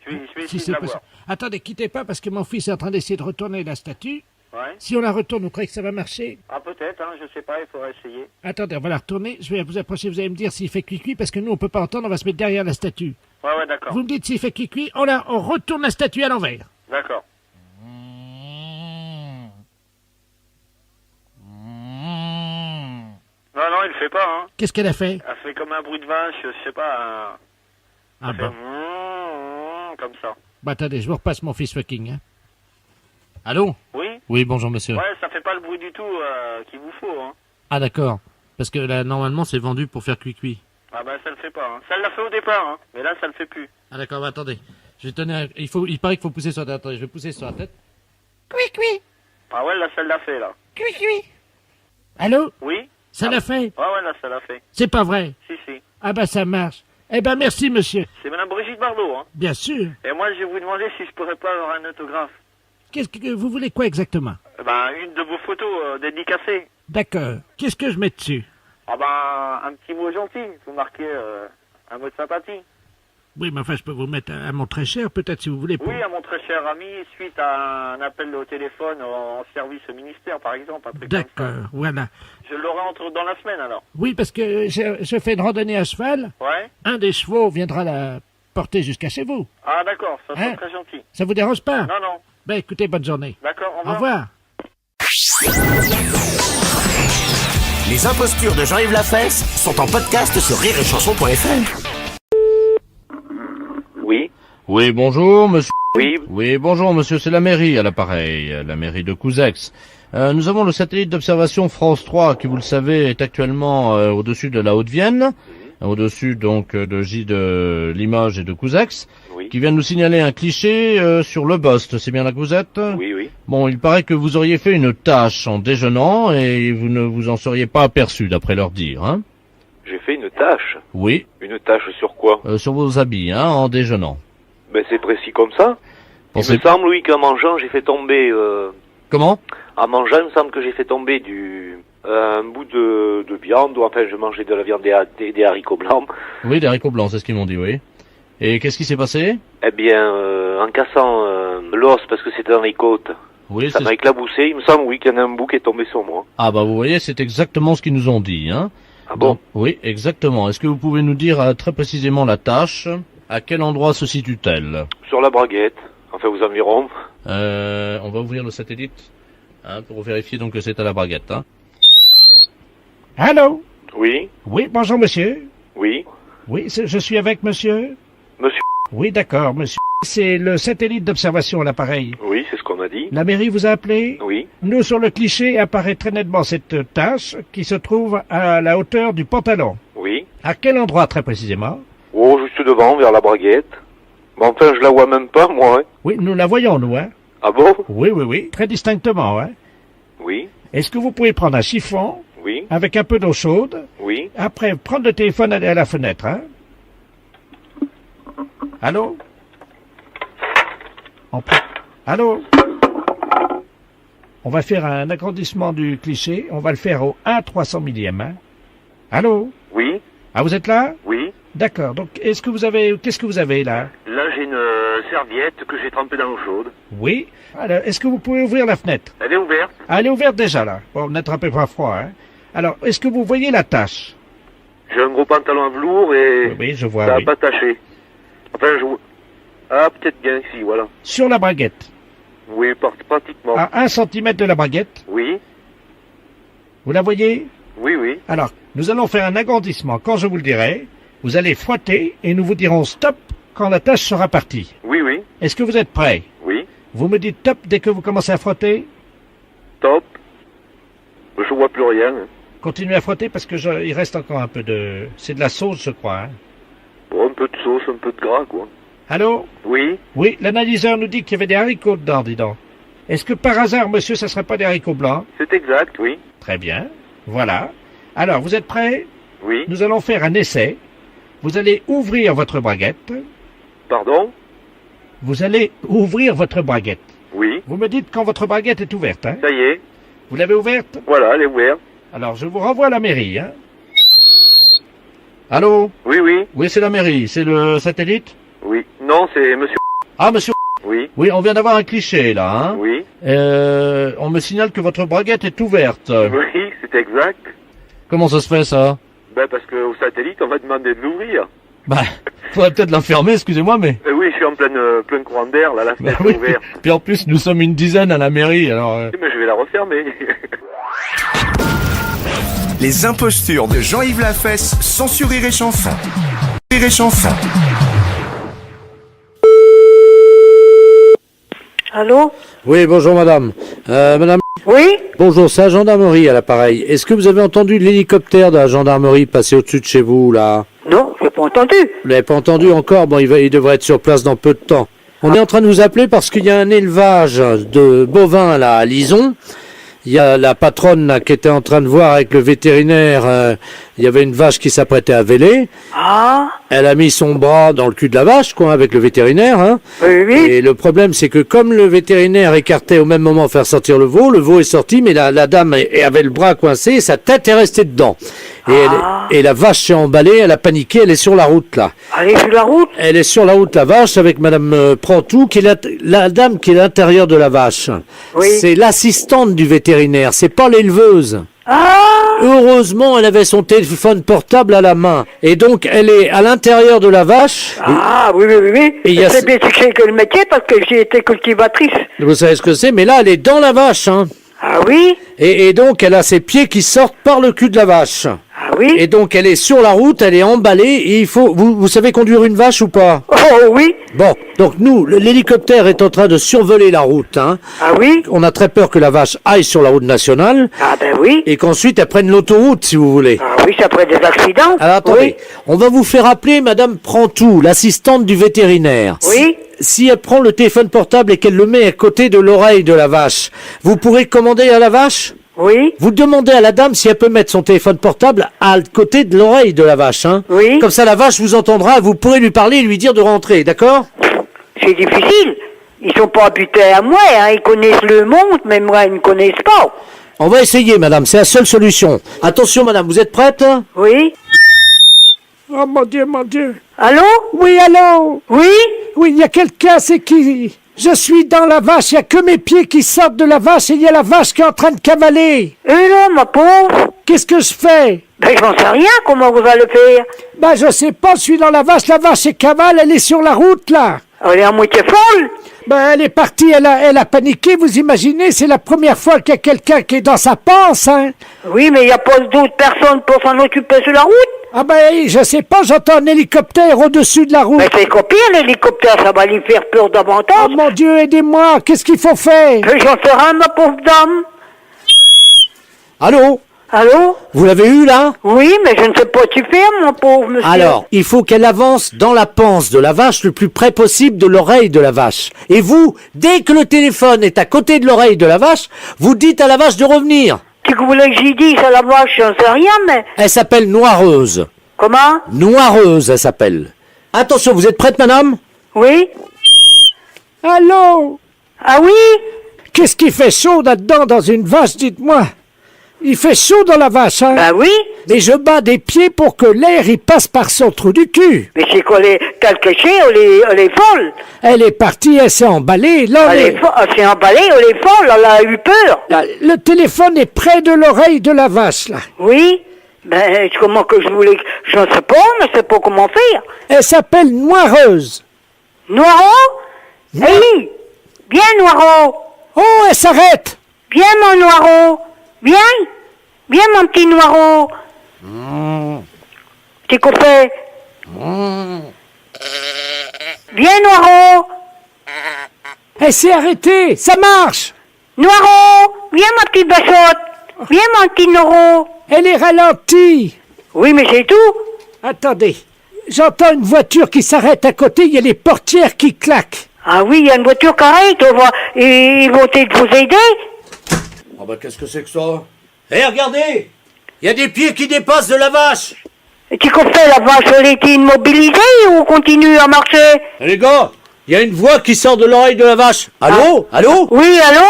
S4: Je vais
S3: Si
S4: essayer
S3: c'est
S4: de l'avoir.
S3: possible. Attendez, quittez pas, parce que mon fils est en train d'essayer de retourner la statue.
S4: Ouais.
S3: Si on la retourne, vous croyez que ça va marcher?
S4: Ah, peut-être, hein, je sais pas, il faudrait essayer.
S3: Attendez, on va la retourner, je vais vous approcher, vous allez me dire s'il fait cuit-cuit, parce que nous, on peut pas entendre, on va se mettre derrière la statue.
S4: Ouais, ouais, d'accord.
S3: Vous me dites s'il fait cuit-cuit, on retourne la statue à l'envers.
S4: D'accord. Non, non, il le fait pas, hein.
S3: Qu'est-ce qu'elle a fait?
S4: Elle fait comme un bruit de vache, je sais pas.
S3: Ah
S4: Elle fait
S3: bon.
S4: comme ça.
S3: Bah attendez, je vous repasse mon fils fucking, hein. Allô?
S4: Oui?
S8: Oui, bonjour monsieur.
S4: Ouais, ça fait pas le bruit du tout qu'il vous faut, hein.
S8: Ah d'accord. Parce que là, normalement, c'est vendu pour faire cuit-cuit.
S4: Ah bah, ça le fait pas, hein. Ça l'a fait au départ, hein. Mais là, ça le fait plus.
S8: Ah d'accord, bah, attendez. Je vais tenir... Il paraît qu'il faut pousser sur la tête. Attendez, je vais pousser sur la tête.
S3: Cuit-cuit,
S4: Ah ouais, là, ça l'a fait, là.
S3: cuit-cuit. Allô?
S4: Oui?
S3: Ça l'a fait?
S4: Ouais, ouais, là, ça l'a fait.
S3: C'est pas vrai?
S4: Si, si.
S3: Ah bah ça marche. Eh ben merci monsieur.
S4: C'est madame Brigitte Bardot, hein.
S3: Bien sûr.
S4: Et moi, je vais vous demander si je pourrais pas avoir un autographe.
S3: Qu'est-ce que vous voulez quoi exactement?
S4: Ben, une de vos photos dédicacées.
S3: D'accord. Qu'est-ce que je mets dessus?
S4: Ah ben, un petit mot gentil. Vous marquez un mot de sympathie.
S3: Oui, mais enfin je peux vous mettre un mot très cher peut-être si vous voulez.
S4: Oui, à mon très cher ami, suite à un appel au téléphone en service au ministère, par exemple. Un truc comme ça.
S3: D'accord, voilà.
S4: Je l'aurai dans la semaine, alors.
S3: Oui, parce que je fais une randonnée à cheval.
S4: Ouais?
S3: Un des chevaux viendra la porter jusqu'à chez vous.
S4: Ah d'accord, ça
S3: Hein?
S4: serait très gentil.
S3: Ça vous dérange pas?
S4: Non, non.
S11: Ben écoutez, bonne journée.
S12: D'accord,
S11: Au revoir.
S1: Les impostures de Jean-Yves Lafesse sont en podcast sur rireetchanson.fr.
S4: Oui.
S8: Oui, bonjour, monsieur.
S4: Oui.
S8: Oui, bonjour, monsieur, c'est la mairie à l'appareil, la mairie de Couzex. Nous avons le satellite d'observation France 3 qui, vous le savez, est actuellement au-dessus de la Haute-Vienne, au-dessus donc de Limoges et de Couzex, qui vient de nous signaler un cliché sur le Bost. C'est bien là que vous êtes?
S4: Oui, oui.
S8: Bon, il paraît que vous auriez fait une tâche en déjeunant et vous ne vous en seriez pas aperçu, d'après leur dire, hein?
S4: J'ai fait une tâche.
S8: Oui.
S4: Une tâche sur quoi?
S8: Sur vos habits, hein, en déjeunant.
S4: Ben c'est précis comme ça. Il me semble, oui, qu'en mangeant, j'ai fait tomber...
S8: Comment?
S4: En mangeant, il me semble que j'ai fait tomber un bout de viande, ou enfin, je mangeais de la viande des haricots blancs.
S8: Oui, des haricots blancs, c'est ce qu'ils m'ont dit, oui. Et qu'est-ce qui s'est passé?
S4: Eh bien, en cassant l'os, parce que c'était dans les côtes,
S8: oui,
S4: ça m'a éclaboussé. Il me semble, oui, qu'il y en a un bout qui est tombé sur moi.
S8: Ah bah vous voyez, c'est exactement ce qu'ils nous ont dit, hein.
S4: Ah bon?
S8: Donc, oui, exactement. Est-ce que vous pouvez nous dire très précisément la tâche? À quel endroit se situe-t-elle?
S4: Sur la braguette, enfin aux environs.
S8: On va ouvrir le satellite, hein, pour vérifier donc que c'est à la braguette, hein.
S11: Allô?
S4: Oui.
S11: Oui, bonjour monsieur.
S4: Oui.
S11: Oui, je suis avec monsieur.
S4: Monsieur.
S11: Oui, d'accord, monsieur. C'est le satellite d'observation à l'appareil.
S4: Oui, c'est ce qu'on a dit.
S11: La mairie vous a appelé?
S4: Oui.
S11: Nous, sur le cliché, apparaît très nettement cette tache qui se trouve à la hauteur du pantalon.
S4: Oui.
S11: À quel endroit, très précisément?
S4: Oh, juste devant, vers la braguette. Mais enfin, je la vois même pas, moi, hein.
S11: Oui, nous la voyons, nous, hein.
S4: Ah bon?
S11: Oui, oui, oui, très distinctement, hein.
S4: Oui.
S11: Est-ce que vous pouvez prendre un chiffon?
S4: Oui.
S11: Avec un peu d'eau chaude?
S4: Oui.
S11: Après, prendre le téléphone, aller à la fenêtre, hein. Allô? Allô? On va faire un agrandissement du cliché. On va le faire au 1/300 millième, hein. Allô?
S4: Oui.
S11: Ah, vous êtes là?
S4: Oui.
S11: D'accord. Donc, qu'est-ce que vous avez là?
S12: Là, j'ai une serviette que j'ai trempée dans l'eau chaude.
S11: Oui. Alors, est-ce que vous pouvez ouvrir la fenêtre?
S12: Elle est ouverte.
S11: Ah, elle est ouverte déjà, là. Bon, n'attrapez pas froid, hein. Alors, est-ce que vous voyez la tache?
S12: J'ai un gros pantalon à velours et...
S11: Oui, je vois,
S12: ça
S11: oui.
S12: n'a pas taché. Enfin, Ah, peut-être bien ici, voilà.
S11: Sur la braguette?
S12: Oui, pratiquement.
S11: À 1 centimètre de la braguette?
S12: Oui.
S11: Vous la voyez?
S12: Oui, oui.
S11: Alors, nous allons faire un agrandissement. Quand je vous le dirai, vous allez frotter et nous vous dirons stop quand la tache sera partie.
S12: Oui, oui.
S11: Est-ce que vous êtes prêts?
S12: Oui.
S11: Vous me dites top dès que vous commencez à frotter?
S12: Top. Je vois plus rien.
S11: Continuez à frotter parce que il reste encore un peu de... C'est de la sauce, je crois, hein?
S12: Bon, un peu de sauce, un peu de gras, quoi.
S11: Allô?
S12: Oui.
S11: Oui, l'analyseur nous dit qu'il y avait des haricots dedans, dis donc. Est-ce que par hasard, monsieur, ça serait pas des haricots blancs?
S12: C'est exact, oui.
S11: Très bien. Voilà. Alors, vous êtes prêts?
S12: Oui.
S11: Nous allons faire un essai. Vous allez ouvrir votre braguette.
S12: Pardon?
S11: Vous allez ouvrir votre braguette.
S12: Oui.
S11: Vous me dites quand votre braguette est ouverte, hein?
S12: Ça y est.
S11: Vous l'avez ouverte?
S12: Voilà, elle est ouverte.
S11: Alors, je vous renvoie à la mairie, hein? Allô?
S12: Oui, oui.
S8: Oui, c'est la mairie. C'est le satellite?
S12: Oui. Non, c'est monsieur...
S8: Ah, monsieur...
S12: Oui.
S8: Oui, on vient d'avoir un cliché, là, hein?
S12: Oui.
S8: On me signale que votre braguette est ouverte.
S12: Oui, c'est exact.
S8: Comment ça se fait, ça?
S12: Ben, parce qu'au satellite, on va demander de l'ouvrir.
S8: Bah, faudrait peut-être la fermer, excusez-moi, mais...
S12: Oui, je suis en plein courant d'air, là, la fenêtre
S8: oui.
S12: est ouverte.
S8: Puis en plus, nous sommes une dizaine à la mairie, alors...
S12: Mais je vais la refermer.
S1: Les impostures de Jean-Yves Lafesse sont sur Rire et Chanson. Rire et Chanson.
S9: Allô?
S8: Oui, bonjour madame. Madame...
S9: Oui?
S8: Bonjour, c'est la gendarmerie à l'appareil. Est-ce que vous avez entendu l'hélicoptère de la gendarmerie passer au-dessus de chez vous, là?
S9: Non, je n'ai pas entendu.
S8: Vous l'avez pas entendu encore? Bon, il devrait être sur place dans peu de temps. On est en train de vous appeler parce qu'il y a un élevage de bovins, là, à Lison. Il y a la patronne, là, qui était en train de voir avec le vétérinaire, il y avait une vache qui s'apprêtait à véler.
S9: Ah?
S8: Elle a mis son bras dans le cul de la vache, quoi, avec le vétérinaire, hein.
S9: Oui, oui.
S8: Et le problème, c'est que comme le vétérinaire écartait au même moment faire sortir le veau est sorti, mais la dame avait le bras coincé et sa tête est restée dedans. Et la vache s'est emballée, elle a paniqué, elle est sur la route, là.
S9: Elle est sur la route?
S8: Elle est sur la route, la vache, avec madame Prantou, qui est la dame qui est à l'intérieur de la vache.
S9: Oui.
S8: C'est l'assistante du vétérinaire, c'est pas l'éleveuse.
S13: Heureusement, elle avait son téléphone portable à la main. Et donc, elle est à l'intérieur de la vache.
S14: Ah, oui.
S13: Et il y a
S14: C'est bien ce que c'est que le métier parce que j'ai été cultivatrice.
S13: Vous savez ce que c'est, mais là, elle est dans la vache, hein.
S14: Ah oui?
S13: Et donc, elle a ses pieds qui sortent par le cul de la vache.
S14: Ah oui?
S13: Et donc, elle est sur la route, elle est emballée, et il faut... Vous savez conduire une vache ou pas?
S14: Oh oui.
S13: Bon, donc nous, l'hélicoptère est en train de survoler la route, hein.
S14: Ah oui?
S13: On a très peur que la vache aille sur la route nationale.
S14: Ah ben oui.
S13: Et qu'ensuite, elle prenne l'autoroute, si vous voulez.
S14: Ah oui, ça ferait des accidents.
S13: Alors, attendez,
S14: Oui.
S13: on va vous faire appeler Madame Prantou, l'assistante du vétérinaire.
S14: Oui.
S13: Si elle prend le téléphone portable et qu'elle le met à côté de l'oreille de la vache, vous pourrez commander à la vache?
S14: Oui.
S13: Vous demandez à la dame si elle peut mettre son téléphone portable à côté de l'oreille de la vache, hein?
S14: Oui.
S13: Comme ça, la vache vous entendra, vous pourrez lui parler et lui dire de rentrer, d'accord?
S14: C'est difficile. Ils sont pas habitués à moi, hein. Ils connaissent le monde, mais moi, ils ne connaissent pas.
S13: On va essayer, madame, c'est la seule solution. Attention, madame, vous êtes prête?
S14: Oui.
S11: Oh mon Dieu.
S14: Allô?
S11: Oui, allô?
S14: Oui?
S11: Oui, il y a quelqu'un, c'est qui? Je suis dans la vache, il n'y a que mes pieds qui sortent de la vache et il y a la vache qui est en train de cavaler.
S14: Et là, ma pauvre?
S11: Qu'est-ce que je fais?
S14: Ben, j'en sais rien, comment vous allez faire?
S11: Ben, je sais pas, je suis dans la vache est cavale, elle est sur la route, là.
S14: Elle est à moitié folle?
S11: Ben, elle est partie, elle a paniqué, vous imaginez, c'est la première fois qu'il y a quelqu'un qui est dans sa panse, hein.
S14: Oui, mais il n'y a pas d'autres personnes pour s'en occuper sur la route?
S11: Ah ben, je sais pas, j'entends un hélicoptère au-dessus de la route.
S14: Mais c'est copier l'hélicoptère, ça va lui faire peur davantage.
S11: Oh mon Dieu, aidez-moi, qu'est-ce qu'il faut faire?
S14: Mais j'en sais rien, ma pauvre dame.
S13: Allô?
S14: Allô?
S13: Vous l'avez eu, là?
S14: Oui, mais je ne sais pas tu faire, mon pauvre monsieur.
S13: Alors, il faut qu'elle avance dans la panse de la vache le plus près possible de l'oreille de la vache. Et vous, dès que le téléphone est à côté de l'oreille de la vache, vous dites à la vache de revenir.
S14: Tu voulais que j'y dise à la vache, j'en sais rien, mais...
S13: Elle s'appelle Noireuse.
S14: Comment?
S13: Noireuse, elle s'appelle. Attention, vous êtes prête, madame?
S14: Oui?
S11: Allô?
S14: Ah oui?
S11: Qu'est-ce qui fait chaud là-dedans dans une vache, dites-moi? Il fait chaud dans la vache, hein?
S14: Ben oui.
S11: Mais je bats des pieds pour que l'air y passe par son trou du cul.
S14: Mais c'est qu'on est quelque chose, elle est folle.
S11: Elle est partie, elle s'est emballée. Là,
S14: Elle s'est emballée, elle est folle, elle a eu peur.
S11: là, le téléphone est près de l'oreille de la vache, là.
S14: Oui? Ben, comment que je voulais... Je ne sais pas, mais je sais pas comment faire.
S11: Elle s'appelle Noireuse.
S14: Noiro? Oui. Bien, Noiro.
S11: Oh, elle s'arrête.
S14: Bien, mon Noiro. Bien. Bien, mon petit Noiro. Petit copain. Bien, Noiro.
S11: Elle s'est arrêtée, ça marche.
S14: Noiro. Viens, ma petite bachotte. Viens, mon petit Noiro.
S11: Elle est ralentie.
S14: Oui, mais c'est tout.
S11: Attendez, j'entends une voiture qui s'arrête à côté, il y a les portières qui claquent.
S14: Ah oui, il y a une voiture carrée, ils vont peut-être vous aider.
S13: Oh bah qu'est-ce que c'est que ça? Hé, regardez! Il y a des pieds qui dépassent de la vache!
S14: Et tu comprends, la vache, elle était immobilisée ou on continue à marcher?
S13: Les gars, il y a une voix qui sort de l'oreille de la vache. Allô? Allô?
S14: Oui, allô?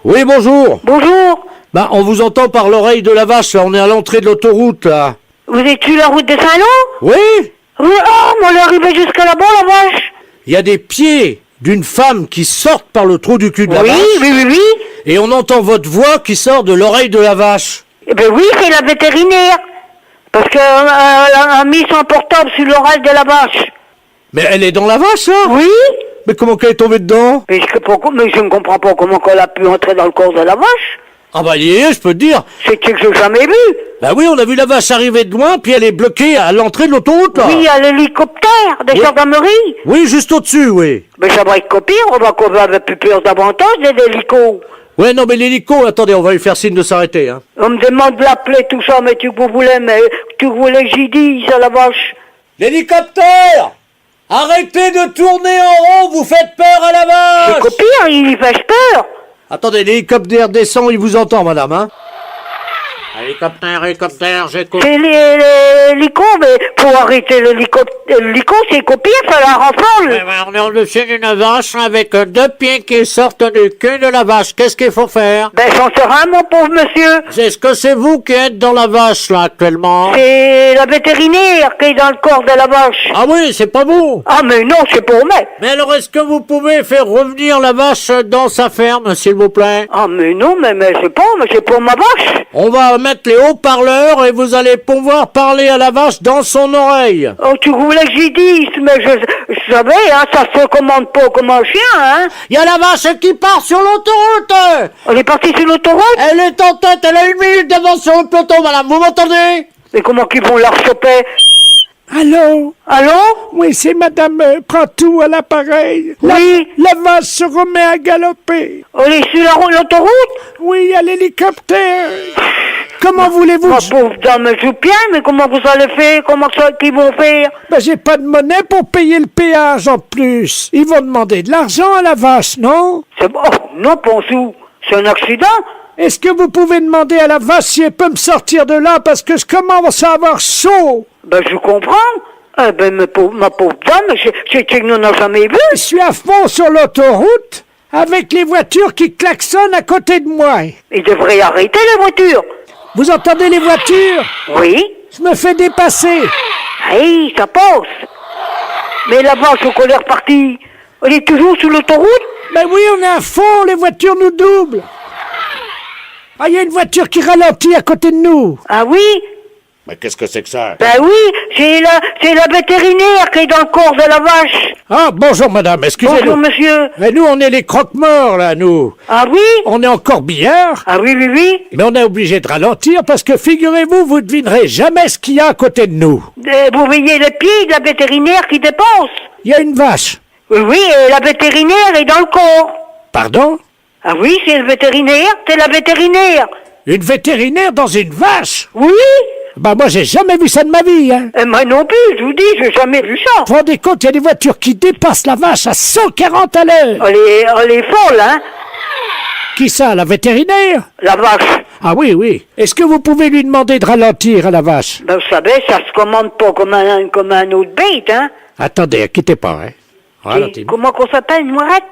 S13: Oui, bonjour.
S14: Bonjour.
S13: Bah, on vous entend par l'oreille de la vache, là. On est à l'entrée de l'autoroute, là.
S14: Vous êtes sur la route de Saint-Lô?
S13: Oui?
S14: Oui, oh, mais elle est arrivée jusqu'à là-bas, la vache.
S13: Il y a des pieds d'une femme qui sortent par le trou du cul de la vache.
S14: Oui.
S13: Et on entend votre voix qui sort de l'oreille de la vache.
S14: Eh ben oui, c'est la vétérinaire. Parce qu'elle a mis son portable sur l'oreille de la vache.
S13: Mais elle est dans la vache, hein?
S14: Oui.
S13: Mais comment qu'elle est tombée dedans?
S14: Mais je ne comprends pas comment elle a pu entrer dans le corps de la vache.
S13: Ah bah, je peux te dire.
S14: C'est que je n'ai jamais vu.
S13: Bah oui, on a vu la vache arriver de loin, puis elle est bloquée à l'entrée de l'autoroute, là.
S14: Oui, il y a l'hélicoptère de gendarmerie.
S13: Oui, juste au-dessus, oui.
S14: Mais ça va être copié, on va avoir plus peur davantage des hélicos.
S13: Ouais, non, mais l'hélico, attendez, on va lui faire signe de s'arrêter, hein.
S14: On me demande de l'appeler, tout ça, mais tu voulais que j'y dise à la vache.
S13: L'hélicoptère! Arrêtez de tourner en rond, vous faites peur à la vache!
S14: C'est copié, il fait peur.
S13: Attendez, l'hélicoptère descend, il vous entend, madame, hein? Hélicoptère, j'écoute.
S14: C'est l'hélico, mais faut arrêter l'hélico, c'est copier, ça la rend folle.
S13: On est au-dessus d'une vache avec deux pieds qui sortent du cul de la vache. Qu'est-ce qu'il faut faire?
S14: Ben, j'en sais rien, mon pauvre monsieur.
S13: Est-ce que c'est vous qui êtes dans la vache, là, actuellement?
S14: C'est la vétérinaire qui est dans le corps de la vache.
S13: Ah oui, c'est pas vous.
S14: Ah, mais non, c'est pour moi.
S13: Mais alors, est-ce que vous pouvez faire revenir la vache dans sa ferme, s'il vous plaît?
S14: Ah, mais non, mais c'est pas, mais c'est pour ma vache.
S13: On va mettre les haut-parleurs et vous allez pouvoir parler à la vache dans son oreille.
S14: Oh, tu voulais que j'y dise, mais je savais, hein, ça se commande pas comme un chien, hein.
S13: Il y a la vache qui part sur l'autoroute.
S14: Elle est partie sur l'autoroute?
S13: Elle est en tête, elle a 1 minute d'avance sur le peloton, madame, vous m'entendez?
S14: Mais comment qu'ils vont la rechoper?
S11: Allô?
S14: Allô?
S11: Oui, c'est Madame Prantou à l'appareil.
S14: Oui?
S11: La vache se remet à galoper.
S14: Elle est sur l'autoroute?
S11: Oui, à l'hélicoptère. Comment voulez-vous?
S14: Ma pauvre dame, je joue bien, mais comment vous allez faire? Comment ça qu'ils vont faire?
S11: Ben, j'ai pas de monnaie pour payer le péage en plus. Ils vont demander de l'argent à la vache, non?
S14: C'est bon. Non, Ponsou. C'est un accident?
S11: Est-ce que vous pouvez demander à la vache si elle peut me sortir de là parce que je commence à avoir chaud?
S14: Ben, je comprends. Eh ben, ma pauvre dame, c'est que nous n'avons jamais vu.
S11: Je suis à fond sur l'autoroute avec les voitures qui klaxonnent à côté de moi.
S14: Ils devraient arrêter les voitures.
S11: Vous entendez les voitures?
S14: Oui.
S11: Je me fais dépasser.
S14: Hey, ça passe. Mais la vache, au colère partie, elle est toujours sur l'autoroute?
S11: Ben oui, on est à fond, les voitures nous doublent. Ah, il y a une voiture qui ralentit à côté de nous.
S14: Ah oui?
S3: Mais qu'est-ce que c'est que ça?
S14: Ben oui, c'est la vétérinaire qui est dans le corps de la vache.
S11: Ah, bonjour madame, excusez-nous.
S14: Bonjour monsieur.
S11: Mais nous, on est les croque-morts, là, nous.
S14: Ah oui?
S11: On est encore corbillard.
S14: Ah oui, oui, oui.
S11: Mais on est obligé de ralentir parce que, figurez-vous, vous ne devinerez jamais ce qu'il y a à côté de nous.
S14: Vous voyez les pieds de la vétérinaire qui dépassent.
S11: Il y a une vache.
S14: Oui, oui, et la vétérinaire est dans le corps.
S11: Pardon?
S14: Ah oui, c'est le vétérinaire, c'est la vétérinaire.
S11: Une vétérinaire dans une vache?
S14: Oui.
S11: Bah moi j'ai jamais vu ça de ma vie, hein.
S14: Et moi non plus, je vous dis, j'ai jamais vu ça.
S11: Vous vous rendez compte, il y a des voitures qui dépassent la vache à 140 à l'heure.
S14: Elle est folle, hein.
S11: Qui ça, la vétérinaire?
S14: La vache.
S11: Ah oui, oui. Est-ce que vous pouvez lui demander de ralentir à la vache?
S14: Ben vous savez, ça se commande pas comme un autre bête, hein.
S11: Attendez, quittez pas, hein. Ralentez.
S14: Comment qu'on s'appelle, une moirette?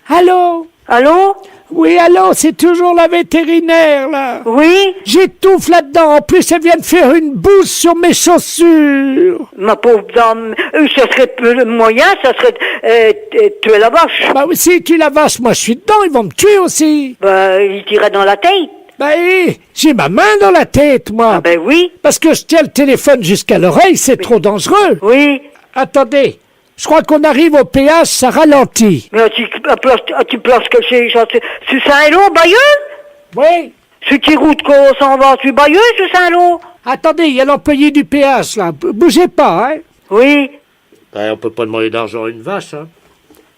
S11: Allô?
S14: Allô?
S11: Oui, allô, c'est toujours la vétérinaire, là.
S14: Oui?
S11: J'étouffe là-dedans. En plus, elle vient de faire une bouse sur mes chaussures.
S14: Ma pauvre dame, ça serait le moyen, ça serait tuer la vache.
S11: Bah oui, si tu la vache, moi je suis dedans, ils vont me tuer aussi.
S14: Bah, il tirait dans la tête.
S11: Ben oui, j'ai ma main dans la tête, moi.
S14: Ah ben oui.
S11: Parce que je tiens le téléphone jusqu'à l'oreille, c'est trop dangereux.
S14: Oui.
S11: Attendez, je crois qu'on arrive au péage, ça ralentit.
S14: Mais tu places que c'est Saint-Lô, Bayeux?
S11: Oui.
S14: C'est qui route qu'on s'en va? Tu Bayeux, c'est Saint-Lô?
S11: Attendez, il y a l'employé du péage, là. Bougez pas, hein.
S14: Oui.
S3: Ben, on peut pas demander d'argent à une vache, hein.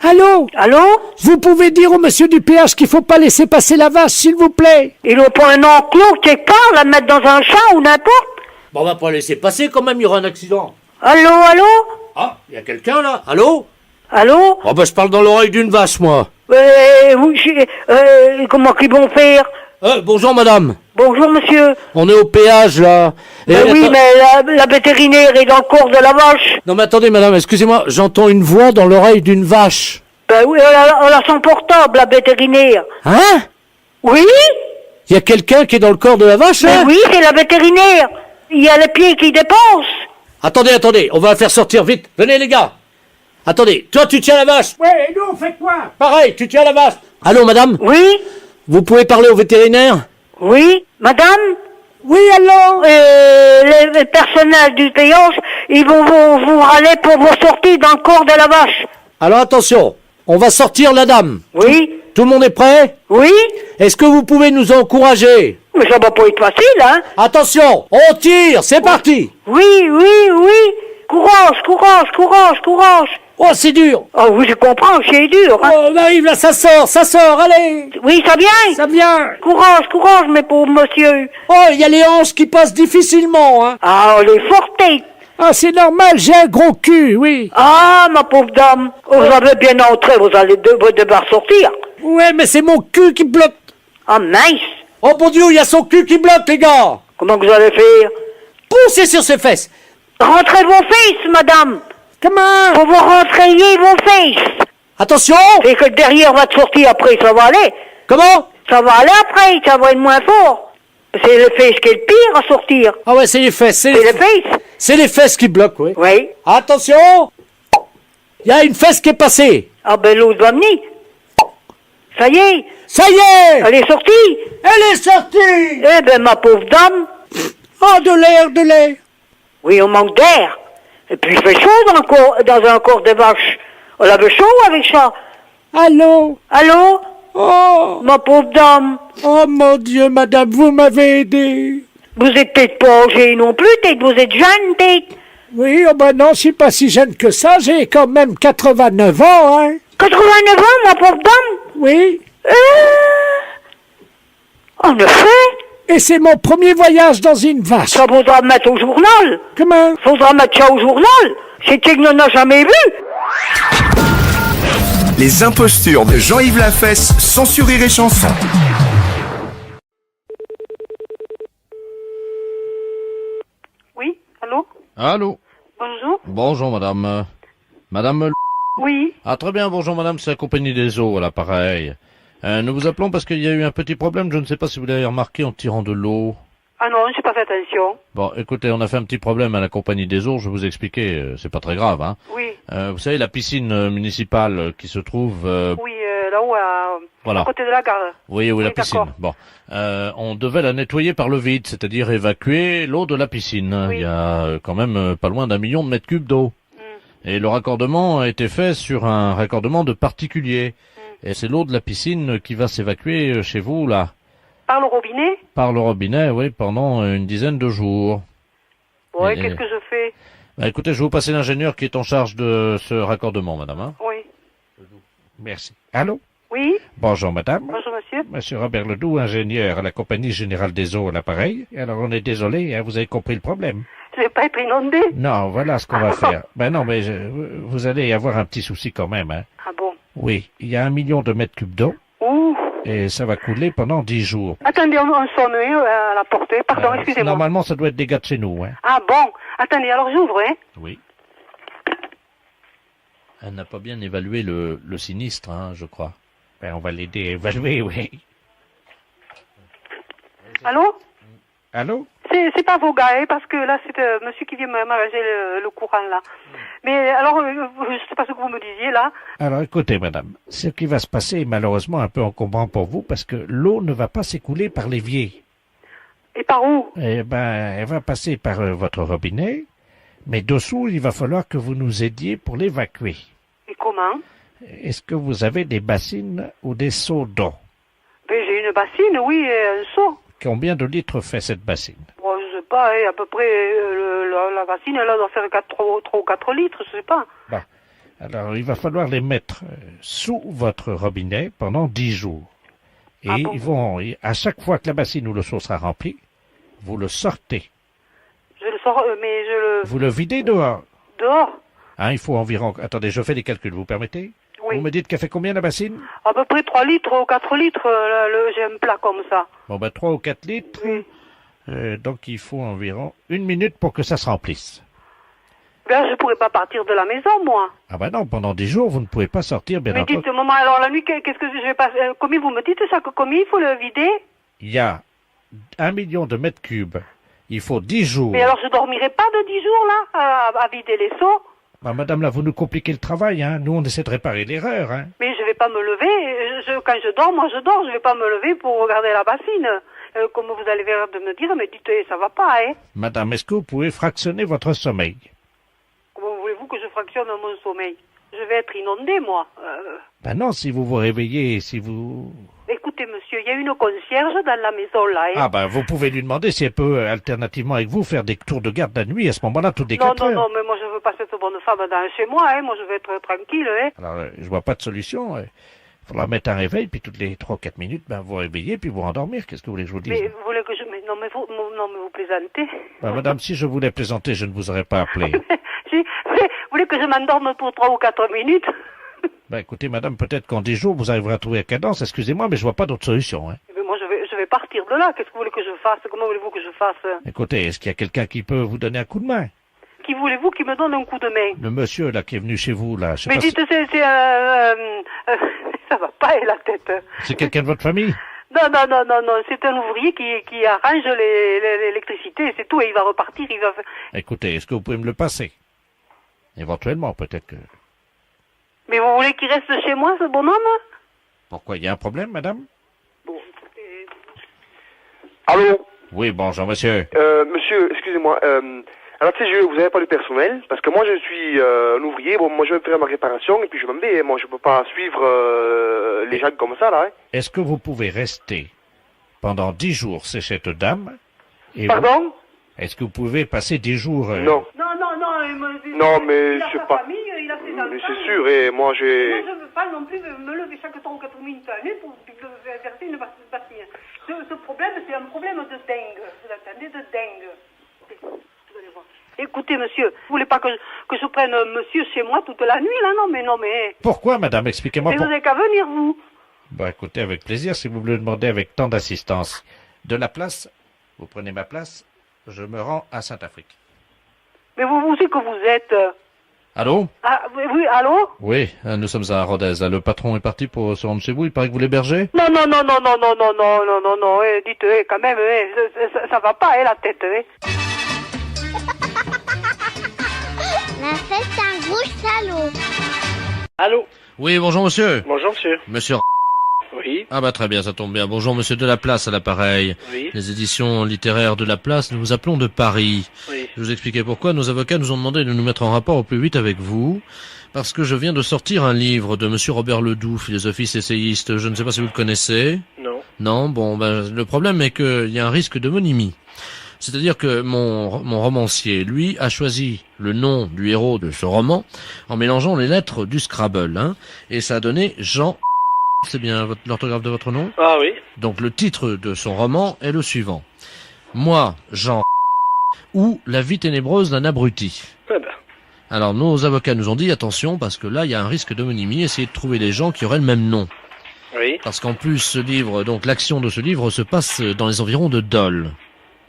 S11: Allô?
S14: Allô?
S11: Vous pouvez dire au monsieur du péage qu'il faut pas laisser passer la vache, s'il vous plaît?
S14: Ils n'ont pas un enclos quelque part, la mettre dans un champ ou n'importe?
S3: Bon, on va pas laisser passer quand même, il y aura un accident.
S14: Allô, allô?
S3: Ah, il y a quelqu'un là? Allô?
S14: Allô?
S3: Oh ben je parle dans l'oreille d'une vache, moi.
S14: Comment qu'ils vont faire?
S3: Bonjour madame.
S14: Bonjour monsieur.
S3: On est au péage là.
S14: Oui, mais la vétérinaire est dans le corps de la vache.
S3: Non mais attendez madame, excusez-moi, j'entends une voix dans l'oreille d'une vache.
S14: Ben oui, elle a son portable, la vétérinaire.
S3: Hein?
S14: Oui?
S3: Il y a quelqu'un qui est dans le corps de la vache, hein?
S14: Oui, c'est la vétérinaire. Il y a les pieds qui dépassent.
S3: Attendez, on va la faire sortir vite. Venez les gars. Attendez, toi tu tiens la vache.
S11: Ouais, et nous on fait quoi?
S3: Pareil, tu tiens la vache. Allô madame?
S14: Oui?
S3: Vous pouvez parler au vétérinaire?
S14: Oui? Madame?
S11: Oui, allô?
S14: Les personnels du péage, ils vont vous râler pour vos sorties dans le corps de la vache.
S3: Alors attention, on va sortir la dame.
S14: Oui?
S3: Tout le monde est prêt?
S14: Oui?
S3: Est-ce que vous pouvez nous encourager?
S14: Mais ça va pas être facile, hein?
S3: Attention, on tire, c'est parti!
S14: Oui, oui, oui! Courage, courage, courage, courage!
S3: Oh, c'est dur!
S14: Oh oui, je comprends, c'est dur, hein?
S11: Oh, on arrive là, ça sort, allez!
S14: Oui, ça vient!
S11: Ça vient!
S14: Courage, courage, mes pauvres monsieur!
S11: Oh, il y a les hanches qui passent difficilement, hein!
S14: Ah, les fortes!
S11: Ah, c'est normal, j'ai un gros cul, oui!
S14: Ah, ma pauvre dame! Vous avez bien entré, vous allez devoir sortir!
S11: Ouais, mais c'est mon cul qui bloque!
S14: Ah, mince!
S3: Oh, bon Dieu, il y a son cul qui bloque, les gars!
S14: Comment vous allez faire?
S3: Poussez sur ses fesses!
S14: Rentrez vos fils, madame.
S13: Comment?
S14: Faut vous rentrayer vos fils.
S13: Attention!
S14: C'est que derrière va te sortir après, ça va aller.
S13: Comment?
S14: Ça va aller après, ça va être moins fort. C'est le fils qui est le pire à sortir.
S13: Ah ouais, c'est les fesses.
S14: C'est les fesses.
S13: C'est les fesses qui bloquent, oui.
S14: Oui.
S13: Attention! Il y a une fesse qui est passée.
S14: Ah ben l'autre va venir. Ça y est.
S13: Ça y est!
S14: Elle est sortie.
S13: Elle est sortie!
S14: Eh ben ma pauvre dame.
S13: Oh, de l'air, de l'air.
S14: Oui, on manque d'air. Et puis il fait chaud dans un corps de vache. On avait chaud avec ça.
S13: Allô?
S14: Allô?
S13: Oh!
S14: Ma pauvre dame.
S13: Oh mon Dieu, madame, vous m'avez aidé.
S14: Vous êtes peut-être pas âgée non plus, peut-être vous êtes jeune, peut-être.
S11: Oui, oh ben non, je suis pas si jeune que ça, j'ai quand même 89 ans, hein.
S14: 89 ans, ma pauvre dame?
S11: Oui.
S14: En effet.
S11: Et c'est mon premier voyage dans une vache.
S14: Ça faudra mettre au journal.
S11: Comment?
S14: Faudra mettre ça au journal. C'est qu'il n'en a jamais vu.
S1: Les impostures de Jean-Yves Lafesse, sans sur Rire et Chanson.
S2: Oui, allô?
S8: Allô?
S2: Bonjour?
S8: Bonjour, madame. Madame...
S2: Oui.
S8: Ah, très bien, bonjour, madame, c'est la compagnie des eaux, à l'appareil. Nous vous appelons parce qu'il y a eu un petit problème, je ne sais pas si vous l'avez remarqué en tirant de l'eau.
S2: Ah non, j'ai pas fait attention.
S8: Bon, écoutez, on a fait un petit problème à la compagnie des eaux, je vais vous expliquer, c'est pas très grave, hein.
S2: Oui.
S8: Vous savez, la piscine municipale qui se trouve...
S2: Oui, là-haut,
S8: voilà.
S2: à côté de la gare.
S8: Oui, la piscine.
S2: D'accord.
S8: Bon, on devait la nettoyer par le vide, c'est-à-dire évacuer l'eau de la piscine.
S2: Oui.
S8: Il y a quand même pas loin d'1 million de mètres cubes d'eau. Et le raccordement a été fait sur un raccordement de particulier. Et c'est l'eau de la piscine qui va s'évacuer chez vous, là.
S2: Par le robinet?
S8: Par le robinet, oui, pendant une dizaine de jours.
S2: Oui,
S8: Et-
S2: qu'est-ce que je fais?
S8: Bah, écoutez, je vais vous passer l'ingénieur qui est en charge de ce raccordement, madame. Hein.
S2: Oui.
S11: Merci. Allô?
S2: Oui?
S11: Bonjour, madame.
S2: Bonjour, monsieur.
S11: Monsieur Robert Ledoux, ingénieur à la Compagnie Générale des Eaux à l'appareil. Alors, on est désolé, hein, vous avez compris le problème.
S2: Je vais pas être inondé.
S11: Non, voilà ce qu'on va faire. Ben non, mais vous allez avoir un petit souci quand même, hein.
S2: Ah bon?
S11: Oui, il y a 1 million de mètres cubes d'eau.
S2: Ouh.
S11: Et ça va couler pendant 10 jours.
S2: Attendez, on sonne à la porte. Pardon, excusez-moi.
S11: Normalement, ça doit être des gars de chez nous, hein.
S2: Ah bon? Attendez, alors j'ouvre, hein?
S8: Oui. Elle n'a pas bien évalué le sinistre, hein, je crois.
S11: Ben, on va l'aider à évaluer, oui.
S2: Allô?
S11: Allô?
S2: C'est pas vos gars, hein, parce que là, c'est monsieur qui vient m'arranger le courant, là. Mais alors, je sais pas ce que vous me disiez, là.
S11: Alors, écoutez, madame, ce qui va se passer est malheureusement un peu encombrant pour vous parce que l'eau ne va pas s'écouler par l'évier.
S2: Et par où?
S11: Eh ben, elle va passer par votre robinet, mais dessous, il va falloir que vous nous aidiez pour l'évacuer.
S2: Et comment?
S11: Est-ce que vous avez des bassines ou des seaux d'eau?
S2: Ben, j'ai une bassine, oui, et un seau.
S11: Combien de litres fait cette bassine?
S2: Bon, je sais pas, hein, à peu près, la bassine, elle doit faire 3 ou 4 litres, je sais pas.
S11: Bon. Alors, il va falloir les mettre sous votre robinet pendant 10 jours. Et
S2: Ah bon?
S11: ils vont, à chaque fois que la bassine ou le seau sera rempli, vous le sortez.
S2: Je le sors, mais je le...
S11: Vous le videz dehors.
S2: Dehors?
S11: Hein, il faut environ... Attendez, je fais des calculs, vous permettez?
S2: Oui.
S11: Vous me dites qu'elle fait combien la bassine?
S2: À peu près 3 litres ou 4 litres, j'ai un plat comme ça.
S11: Bon, ben 3 ou 4 litres. Donc, il faut environ 1 minute pour que ça se remplisse.
S2: Ben, je pourrais pas partir de la maison, moi.
S11: Ah ben non, pendant 10 jours, vous ne pouvez pas sortir, bien
S2: Mais
S11: entendu.
S2: dites, maman, alors la nuit, qu'est-ce que je vais pas... combien vous me dites ça, combien il faut le vider?
S11: Il y a 1 million de mètres cubes. Il faut 10 jours.
S2: Mais alors je dormirai pas de 10 jours, là, à vider les seaux?
S11: Bah, madame, là, vous nous compliquez le travail, hein. Nous, on essaie de réparer l'erreur, hein.
S2: Mais je vais pas me lever. Quand je dors, moi je dors. Je vais pas me lever pour regarder la bassine. Comme vous allez l'air de me dire, mais dites, ça va pas, hein.
S11: Madame, est-ce que vous pouvez fractionner votre sommeil?
S2: Comment voulez-vous que je fractionne mon sommeil? Je vais être inondée, moi.
S11: Ben non, si vous vous réveillez, si vous...
S2: Écoutez, monsieur, il y a une concierge dans la maison, là, hein.
S11: Ah ben, vous pouvez lui demander si elle peut, alternativement avec vous, faire des tours de garde la nuit, à ce moment-là, toutes les 4 heures.
S2: Non, mais moi je veux pas cette bonne femme dans chez moi, hein. Moi je veux être tranquille, hein.
S11: Alors, je vois pas de solution. Il faudra mettre un réveil, puis toutes les 3 ou 4 minutes, ben, vous réveillez, puis vous rendormir. Qu'est-ce que vous voulez que je vous dise?
S2: Mais vous voulez que je... Mais non, mais vous plaisantez.
S11: Ben, madame, si je voulais plaisanter, je ne vous aurais pas appelé.
S2: Vous voulez que je m'endorme pour 3 ou 4 minutes?
S11: Ben, écoutez, madame, peut-être qu'en 10 jours, vous arriverez à trouver la cadence. Excusez-moi, mais je vois pas d'autre solution, hein.
S2: Mais moi je vais partir de là. Qu'est-ce que vous voulez que je fasse? Comment voulez-vous que je fasse?
S11: Écoutez, est-ce qu'il y a quelqu'un qui peut vous donner un coup de main?
S2: qui voulez-vous qui me donne un coup de main?
S11: Le monsieur, là, qui est venu chez vous, là, je sais
S2: Mais
S11: pas
S2: dites, ça va pas, la tête.
S11: C'est quelqu'un de votre famille?
S2: Non, c'est un ouvrier qui arrange l'électricité, c'est tout, et il va repartir, il va...
S11: Écoutez, est-ce que vous pouvez me le passer? Éventuellement, peut-être que...
S2: Mais vous voulez qu'il reste chez moi, ce bonhomme?
S11: Pourquoi, il y a un problème, madame?
S2: Bon, écoutez...
S12: Allô?
S11: Oui, bonjour, monsieur.
S12: Monsieur, excusez-moi, alors tu sais, vous avez pas de personnel, parce que moi je suis un ouvrier, bon, moi je vais faire ma réparation, et puis je m'en vais, moi je peux pas suivre les gens comme ça, là, hein.
S11: Est-ce que vous pouvez rester pendant 10 jours chez cette dame? Et
S12: Pardon?
S11: Est-ce que vous pouvez passer 10 jours...
S12: Non. Non, mais c'est pas...
S2: il a ses
S12: Mais
S2: enfants,
S12: c'est sûr, et moi j'ai...
S2: Moi, je ne veux pas non plus me lever chaque 3 ou 4 minutes à l'année pour verser une bassine. Ce problème, c'est un problème de dingue. Vous entendez, de dingue. Vous allez voir. Écoutez, monsieur, vous voulez pas que je prenne monsieur chez moi toute la nuit, là? Non, mais...
S11: Pourquoi, madame? Expliquez-moi.
S2: Mais vous n'avez qu'à venir, vous.
S11: Bah, écoutez, avec plaisir, si vous me le demandez avec tant d'assistance. De la place, vous prenez ma place, je me rends à Saint-Afrique.
S2: Mais vous savez que vous êtes...
S11: Allô?
S2: Ah, oui, allô?
S11: Oui, nous sommes à Rodez. Le patron est parti pour se rendre chez vous. Il paraît que vous l'hébergez?
S2: Non, dites, quand même, ça va pas, la tête,
S5: La fête, c'est un gros salaud.
S12: Allô?
S8: Oui, bonjour monsieur.
S12: Bonjour monsieur.
S8: Monsieur.
S12: Oui.
S8: Ah bah très bien, ça tombe bien. Bonjour monsieur de la Place à l'appareil.
S12: Oui.
S8: Les éditions littéraires de la Place, nous vous appelons de Paris.
S12: Oui.
S8: Je vous expliquais pourquoi. Nos avocats nous ont demandé de nous mettre en rapport au plus vite avec vous, parce que je viens de sortir un livre de monsieur Robert Ledoux, philosophiste essayiste. Je ne sais pas si vous le connaissez.
S12: Non.
S8: Non, bon, ben, le problème est qu'il y a un risque d'homonymie. C'est-à-dire que mon romancier, lui, a choisi le nom du héros de ce roman en mélangeant les lettres du Scrabble, hein, et ça a donné Jean. C'est bien l'orthographe de votre nom?
S12: Ah oui.
S8: Donc le titre de son roman est le suivant. Moi, Jean, ou La vie ténébreuse d'un abruti.
S12: Eh ben.
S8: Alors nos avocats nous ont dit attention parce que là il y a un risque d'homonymie, essayez de trouver des gens qui auraient le même nom.
S12: Oui.
S8: Parce qu'en plus ce livre, donc l'action de ce livre se passe dans les environs de Dole.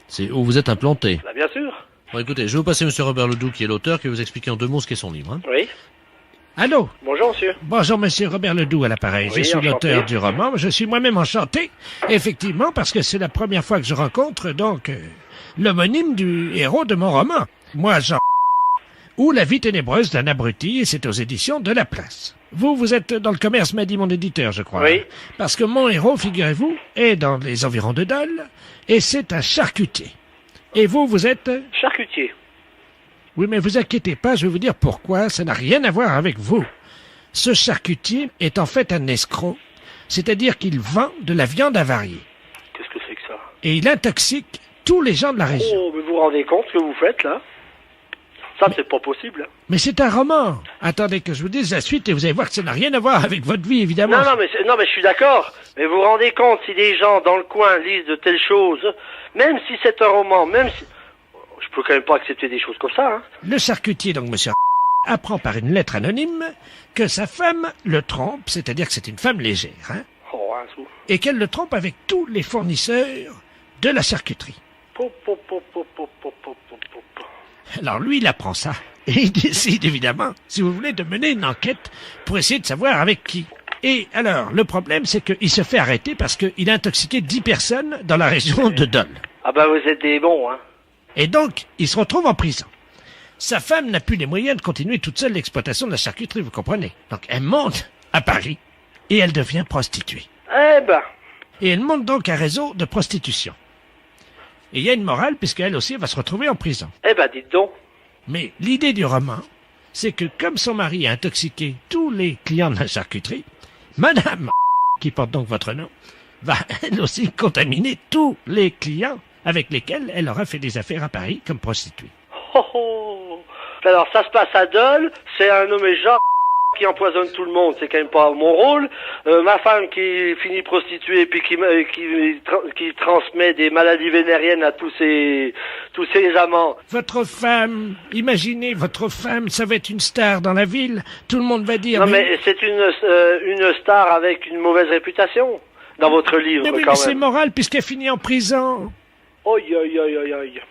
S8: C'est où vous êtes implanté.
S12: Bah, bien sûr.
S8: Bon écoutez, je vais vous passer monsieur Robert Ledoux qui est l'auteur, qui va vous expliquer en 2 mots ce qu'est son livre. Hein.
S12: Oui.
S11: Allô?
S12: Bonjour monsieur.
S11: Bonjour, monsieur Robert Ledoux à l'appareil.
S12: Oui,
S11: je suis
S12: enchanté.
S11: l'auteur du roman. Je suis moi-même enchanté, effectivement, parce que c'est la première fois que je rencontre, donc, l'homonyme du héros de mon roman. Moi, Jean, ou La vie ténébreuse d'un abruti, et c'est aux éditions de la Place. Vous êtes dans le commerce, m'a dit mon éditeur, je crois.
S12: Oui.
S11: Parce que mon héros, figurez-vous, est dans les environs de Dole, et c'est un charcutier. Et vous êtes...
S12: Charcutier.
S11: Oui, mais vous inquiétez pas, je vais vous dire pourquoi, ça n'a rien à voir avec vous. Ce charcutier est en fait un escroc, c'est-à-dire qu'il vend de la viande avariée.
S12: Qu'est-ce que c'est que ça?
S11: Et il intoxique tous les gens de la région.
S12: Oh, mais vous vous rendez compte ce que vous faites là? Ça, c'est pas possible.
S11: Mais c'est un roman. Attendez que je vous dise la suite et vous allez voir que ça n'a rien à voir avec votre vie, évidemment.
S12: Non, mais je suis d'accord. Mais vous vous rendez compte si des gens dans le coin lisent de telles choses, même si c'est un roman, même si... Je peux quand même pas accepter des choses comme ça, hein.
S11: Le charcutier, donc monsieur apprend par une lettre anonyme que sa femme le trompe, c'est-à-dire que c'est une femme légère, hein,
S12: Oh, un sou.
S11: et qu'elle le trompe avec tous les fournisseurs de la charcuterie.
S12: Pop, pop, pop, pop, pop, pop, pop, pop, pop.
S11: Alors lui, il apprend ça, et il décide évidemment, si vous voulez, de mener une enquête pour essayer de savoir avec qui. Et alors, le problème, c'est qu'il se fait arrêter parce qu'il a intoxiqué 10 personnes dans la région de Dole.
S12: Ah bah vous êtes des bons, hein.
S11: Et donc, il se retrouve en prison. Sa femme n'a plus les moyens de continuer toute seule l'exploitation de la charcuterie, vous comprenez. Donc elle monte à Paris et elle devient prostituée.
S12: Eh ben.
S11: Et elle monte donc un réseau de prostitution. Et il y a une morale puisqu'elle aussi va se retrouver en prison.
S12: Eh ben, dites donc.
S11: Mais l'idée du roman, c'est que comme son mari a intoxiqué tous les clients de la charcuterie, Madame, qui porte donc votre nom, va elle aussi contaminer tous les clients avec lesquels elle aura fait des affaires à Paris comme prostituée.
S12: Oh, oh. Alors ça se passe à Dole, c'est un nommé Jean qui empoisonne tout le monde, c'est quand même pas mon rôle. Ma femme qui finit prostituée puis qui transmet des maladies vénériennes à tous ses amants.
S11: Votre femme, imaginez, votre femme, ça va être une star dans la ville, tout le monde va dire...
S12: Non mais c'est une star avec une mauvaise réputation dans votre livre
S11: Mais oui,
S12: quand
S11: mais c'est
S12: même.
S11: moral puisqu'elle finit en prison.
S12: Aïe aïe aïe aïe aïe.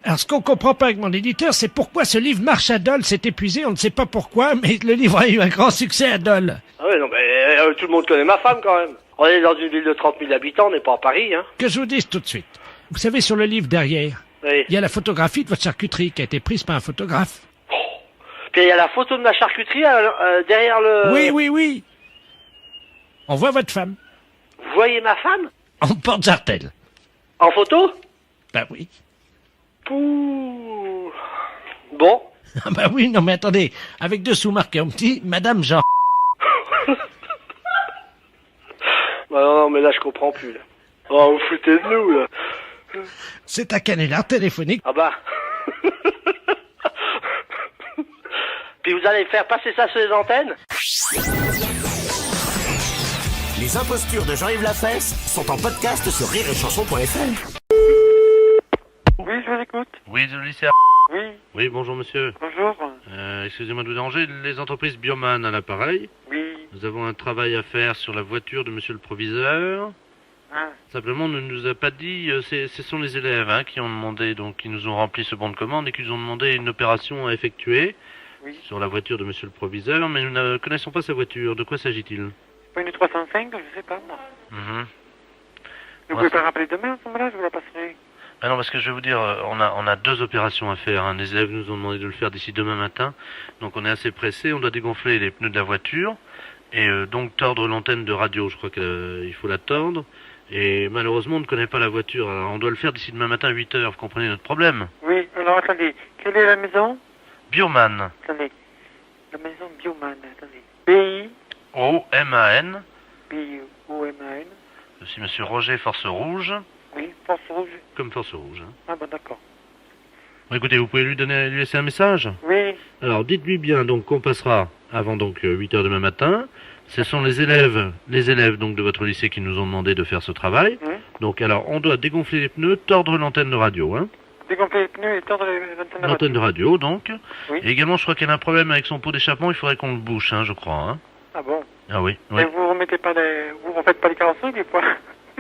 S11: Alors, ce qu'on comprend pas avec mon éditeur, c'est pourquoi ce livre marche à Dole, s'est épuisé, on ne sait pas pourquoi, mais le livre a eu un grand succès à Dole.
S12: Ah ouais, non, mais tout le monde connaît ma femme, quand même. On est dans une ville de 30 000 habitants, on n'est pas à Paris, hein.
S11: Que je vous dise tout de suite. Vous savez, sur le livre derrière,
S12: Oui.
S11: il y a la photographie de votre charcuterie qui a été prise par un photographe.
S12: Puis il y a la photo de ma charcuterie derrière le...
S11: Oui. On voit votre femme.
S12: Vous voyez ma femme?
S11: En porte-jartel.
S12: En photo?
S11: Ben oui.
S12: Pouh. Bon.
S11: Ah bah oui, non mais attendez, avec dessous marqué en petit, Madame Jean.
S12: Bah non, mais là je comprends plus, là. Oh, vous foutez de nous, là.
S11: C'est un canular téléphonique.
S12: Ah bah. Puis vous allez faire passer ça sur les antennes?
S1: Les impostures de Jean-Yves Lafesse sont en podcast sur rireetchanson.fr.
S15: Oui, je vous écoute.
S8: Oui, de lycée.
S15: Oui.
S8: Oui, bonjour monsieur.
S15: Bonjour.
S8: Excusez-moi de vous déranger, les entreprises Bioman à l'appareil.
S15: Oui.
S8: Nous avons un travail à faire sur la voiture de monsieur le proviseur.
S15: Ah.
S8: Simplement, on ne nous a pas dit, ce sont les élèves qui ont demandé, donc qui nous ont rempli ce bon de commande et qui nous ont demandé une opération à effectuer sur la voiture de monsieur le proviseur, mais nous ne connaissons pas sa voiture. De quoi s'agit-il?
S15: Pas une 305, je sais pas, moi. Vous pouvez pas rappeler demain, à ce moment-là, je vous la passerai.
S8: Ah non, parce que je vais vous dire, on a deux opérations à faire. Les élèves nous ont demandé de le faire d'ici demain matin. Donc on est assez pressé. On doit dégonfler les pneus de la voiture. Et donc tordre l'antenne de radio. Je crois qu'il faut la tordre. Et malheureusement, on ne connaît pas la voiture. Alors on doit le faire d'ici demain matin à 8h. Vous comprenez notre problème?
S15: Oui, alors attendez. Quelle est la maison?
S8: Bioman.
S15: Attendez. La maison Bioman, attendez.
S8: B-I-O-M-A-N.
S15: B-I-O-M-A-N.
S8: Je suis monsieur Roger Force Rouge.
S15: Oui, Force Rouge.
S8: Comme Force Rouge.
S15: Ah bon, d'accord.
S8: Bon, écoutez, vous pouvez lui laisser un message?
S15: Oui.
S8: Alors, dites-lui bien donc qu'on passera avant donc 8h demain matin. Ce sont les élèves donc de votre lycée qui nous ont demandé de faire ce travail. Donc, alors, on doit dégonfler les pneus, tordre l'antenne de radio,
S15: Dégonfler les pneus et tordre
S8: l'antenne de radio, donc.
S15: Oui.
S8: Et également, je crois qu'il y a un problème avec son pot d'échappement, il faudrait qu'on le bouche, je crois.
S15: Ah bon?
S8: Ah oui.
S15: Et vous remettez pas vous refaites pas les carrosseries, des fois?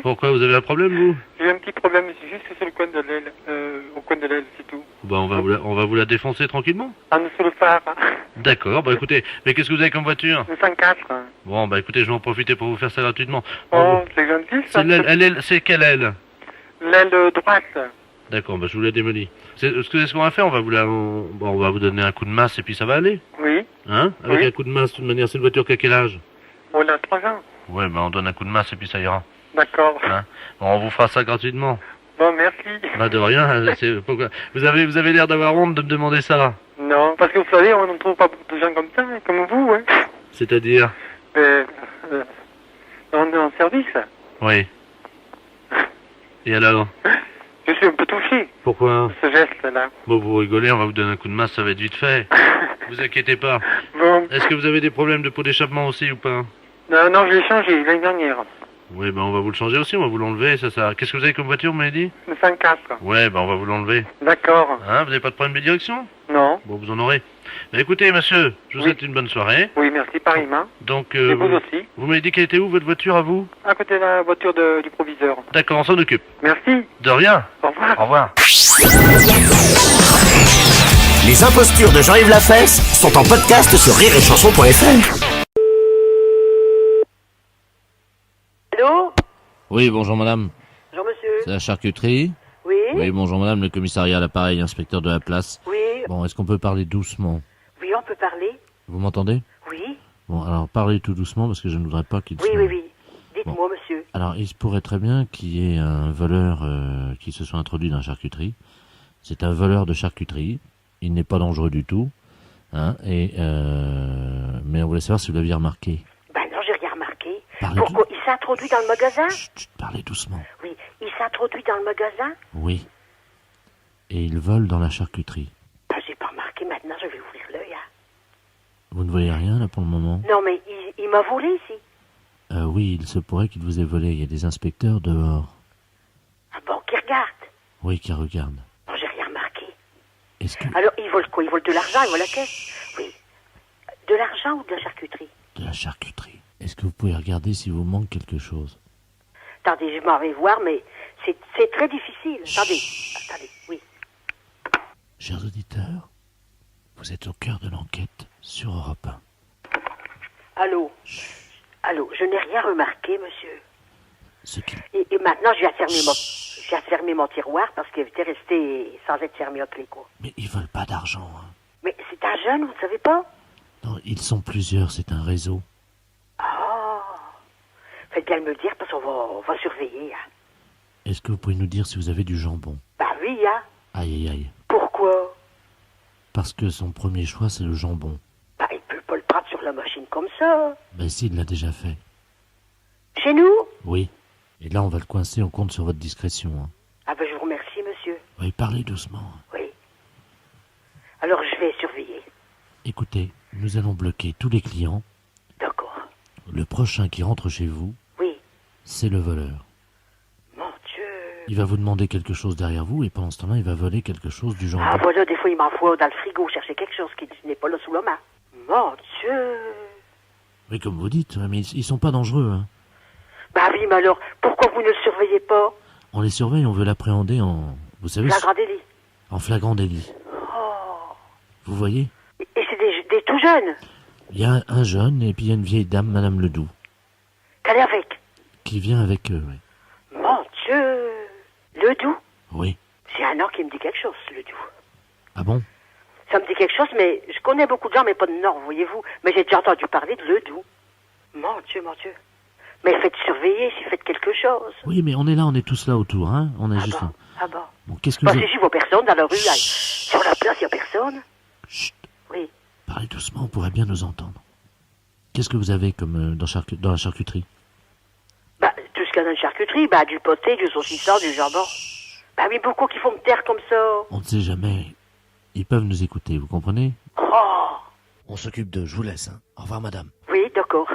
S8: Pourquoi, vous avez un problème, vous?
S15: J'ai un petit problème, c'est juste sur le coin de l'aile, au coin de l'aile, c'est tout.
S8: Bah, on va vous la défoncer tranquillement.
S15: En dessous le phare.
S8: D'accord, bah écoutez, mais qu'est-ce que vous avez comme voiture?
S15: Le 104.
S8: Bon, bah écoutez, je vais en profiter pour vous faire ça gratuitement.
S15: Oh, c'est gentil, ça.
S8: C'est quelle aile?
S15: L'aile droite.
S8: D'accord, bah je vous la démolis. Ce qu'on va faire, on va vous donner un coup de masse et puis ça va aller.
S15: Oui.
S8: Avec un coup de masse, de toute manière, c'est une voiture qui a quel âge?
S15: On a 3 ans.
S8: Ouais, bah on donne un coup de masse et puis ça ira.
S15: D'accord.
S8: Bon, on vous fera ça gratuitement.
S15: Bon, merci.
S8: Bah de rien, pourquoi vous avez l'air d'avoir honte de me demander ça.
S15: Non, parce que vous savez, on ne trouve pas beaucoup de gens comme ça, comme vous,
S8: C'est-à-dire?
S15: On est en service.
S8: Oui. Et alors?
S15: Je suis un peu touché.
S8: Pourquoi?
S15: Ce geste-là.
S8: Bon, vous rigolez, on va vous donner un coup de masse, ça va être vite fait. Vous inquiétez pas.
S15: Bon.
S8: Est-ce que vous avez des problèmes de pot d'échappement aussi ou pas?
S15: Non, je l'ai changé l'année dernière.
S8: Oui, bah on va vous le changer aussi, on va vous l'enlever, ça. Qu'est-ce que vous avez comme voiture, vous m'avez dit?
S15: Le 104.
S8: Ouais, bah on va vous l'enlever.
S15: D'accord.
S8: Vous n'avez pas de problème de direction?
S15: Non.
S8: Bon, vous en aurez. Bah écoutez, monsieur, je vous souhaite une bonne soirée.
S15: Oui, merci, pareillement.
S8: Donc,
S15: et vous aussi.
S8: Vous m'avez dit qu'elle était où, votre voiture, à vous?
S15: À côté de la voiture du proviseur.
S8: D'accord, on s'en occupe.
S15: Merci.
S8: De rien.
S15: Au revoir.
S8: Au revoir.
S1: Les impostures de Jean-Yves Lafesse sont en podcast sur rireetchanson.fr.
S9: Allô?
S8: Oui, bonjour madame.
S9: Bonjour monsieur.
S8: C'est la charcuterie?
S9: Oui.
S8: Oui, bonjour madame, le commissariat à l'appareil, inspecteur de la place.
S9: Oui.
S8: Bon, est-ce qu'on peut parler doucement?
S9: Oui, on peut parler.
S8: Vous m'entendez?
S9: Oui.
S8: Bon, alors parlez tout doucement parce que je ne voudrais pas qu'il
S9: Oui. Dites-moi, monsieur.
S8: Alors, il se pourrait très bien qu'il y ait un voleur qui se soit introduit dans la charcuterie. C'est un voleur de charcuterie. Il n'est pas dangereux du tout. Mais on voulait savoir si vous l'aviez remarqué.
S9: Ben non, j'ai rien remarqué.
S8: Parlez
S9: Pourquoi? Il s'est introduit dans le magasin?
S8: Chut, parlez doucement.
S9: Oui, il s'est introduit dans le magasin?
S8: Oui. Et il vole dans la charcuterie.
S9: Ben, j'ai pas remarqué, maintenant je vais ouvrir l'œil.
S8: Vous ne voyez rien là pour le moment?
S9: Non, mais il m'a volé ici.
S8: Oui, il se pourrait qu'il vous ait volé. Il y a des inspecteurs dehors.
S9: Ah bon, qui regarde?
S8: Oui, qui regardent.
S9: Non, j'ai rien remarqué.
S8: Est-ce que...
S9: Alors, il vole quoi? Il vole de l'argent, il vole la caisse? Oui. De l'argent ou de la charcuterie?
S8: De la charcuterie. Est-ce que vous pouvez regarder si vous manque quelque chose?
S9: Attendez, je m'en vais voir, mais c'est très difficile. Attendez, oui.
S3: Chers auditeurs, vous êtes au cœur de l'enquête sur Europe 1.
S16: Allô? Allô, je n'ai rien remarqué, monsieur.
S3: Ce qui...
S16: Et maintenant, j'ai fermé mon tiroir parce qu'il était resté sans être fermé à clé, quoi.
S3: Mais ils veulent pas d'argent, hein.
S16: Mais c'est un jeune, vous ne savez pas?
S3: Non, ils sont plusieurs, c'est un réseau.
S16: Ah. Faites bien me le dire parce qu'on va surveiller, hein.
S3: Est-ce que vous pouvez nous dire si vous avez du jambon?
S16: Bah oui, hein.
S3: Aïe, aïe, aïe.
S16: Pourquoi?
S3: Parce que son premier choix, c'est le jambon.
S16: Bah, il peut pas le prendre sur la machine comme ça.
S3: Ben si, il l'a déjà fait.
S16: Chez nous?
S3: Oui. Et là, on va le coincer, on compte sur votre discrétion. Hein.
S16: Ah ben, je vous remercie, monsieur.
S3: Oui, parlez doucement.
S16: Oui. Alors, je vais surveiller.
S3: Écoutez, nous allons bloquer tous les clients.
S16: D'accord.
S3: Le prochain qui rentre chez vous,
S16: oui,
S3: c'est le voleur.
S16: Mon Dieu.
S3: Il va vous demander quelque chose derrière vous et pendant ce temps-là, il va voler quelque chose du jambon.
S16: Ah voilà, des fois, il m'envoie dans le frigo chercher quelque chose qui n'est pas là sous la main. Mon Dieu.
S3: Oui, comme vous dites, mais ils sont pas dangereux. Hein.
S16: Bah oui, mais alors, pourquoi vous ne le surveillez pas?
S3: On les surveille, on veut l'appréhender en... Vous savez...
S16: Flagrant délit.
S3: En flagrant délit.
S16: Oh.
S3: Vous voyez?
S16: Et c'est des tout jeunes?
S3: Il y a un jeune et puis il y a une vieille dame, Madame Ledoux.
S16: Qu'elle est avec?
S3: Qui vient avec eux, oui.
S16: Mon Dieu. Ledoux?
S3: Oui.
S16: C'est un nom qui me dit quelque chose, Ledoux.
S3: Ah bon?
S16: Ça me dit quelque chose, mais je connais beaucoup de gens, mais pas de nom, voyez-vous. Mais j'ai déjà entendu parler de Ledoux. Mon Dieu, mon Dieu. Mais faites surveiller si faites quelque chose.
S3: Oui, mais on est là, on est tous là autour, hein. On est juste
S16: bon?
S3: là.
S16: Ah bon?
S3: Bon, qu'est-ce que
S16: bah,
S3: vous...
S16: si j'y vois personne dans la rue, là. Sur la place, il n'y a personne.
S3: Chut.
S16: Oui.
S3: Parlez doucement, on pourrait bien nous entendre. Qu'est-ce que vous avez comme dans la charcuterie?
S16: Bah, tout ce qu'il y a dans une charcuterie, bah, du pâté, du saucisson, du jambon. Bah oui, beaucoup qui font me taire comme ça.
S3: On ne sait jamais. Ils peuvent nous écouter, vous comprenez?
S16: Oh.
S3: On s'occupe d'eux, je vous laisse, hein. Au revoir, madame.
S16: Oui, d'accord.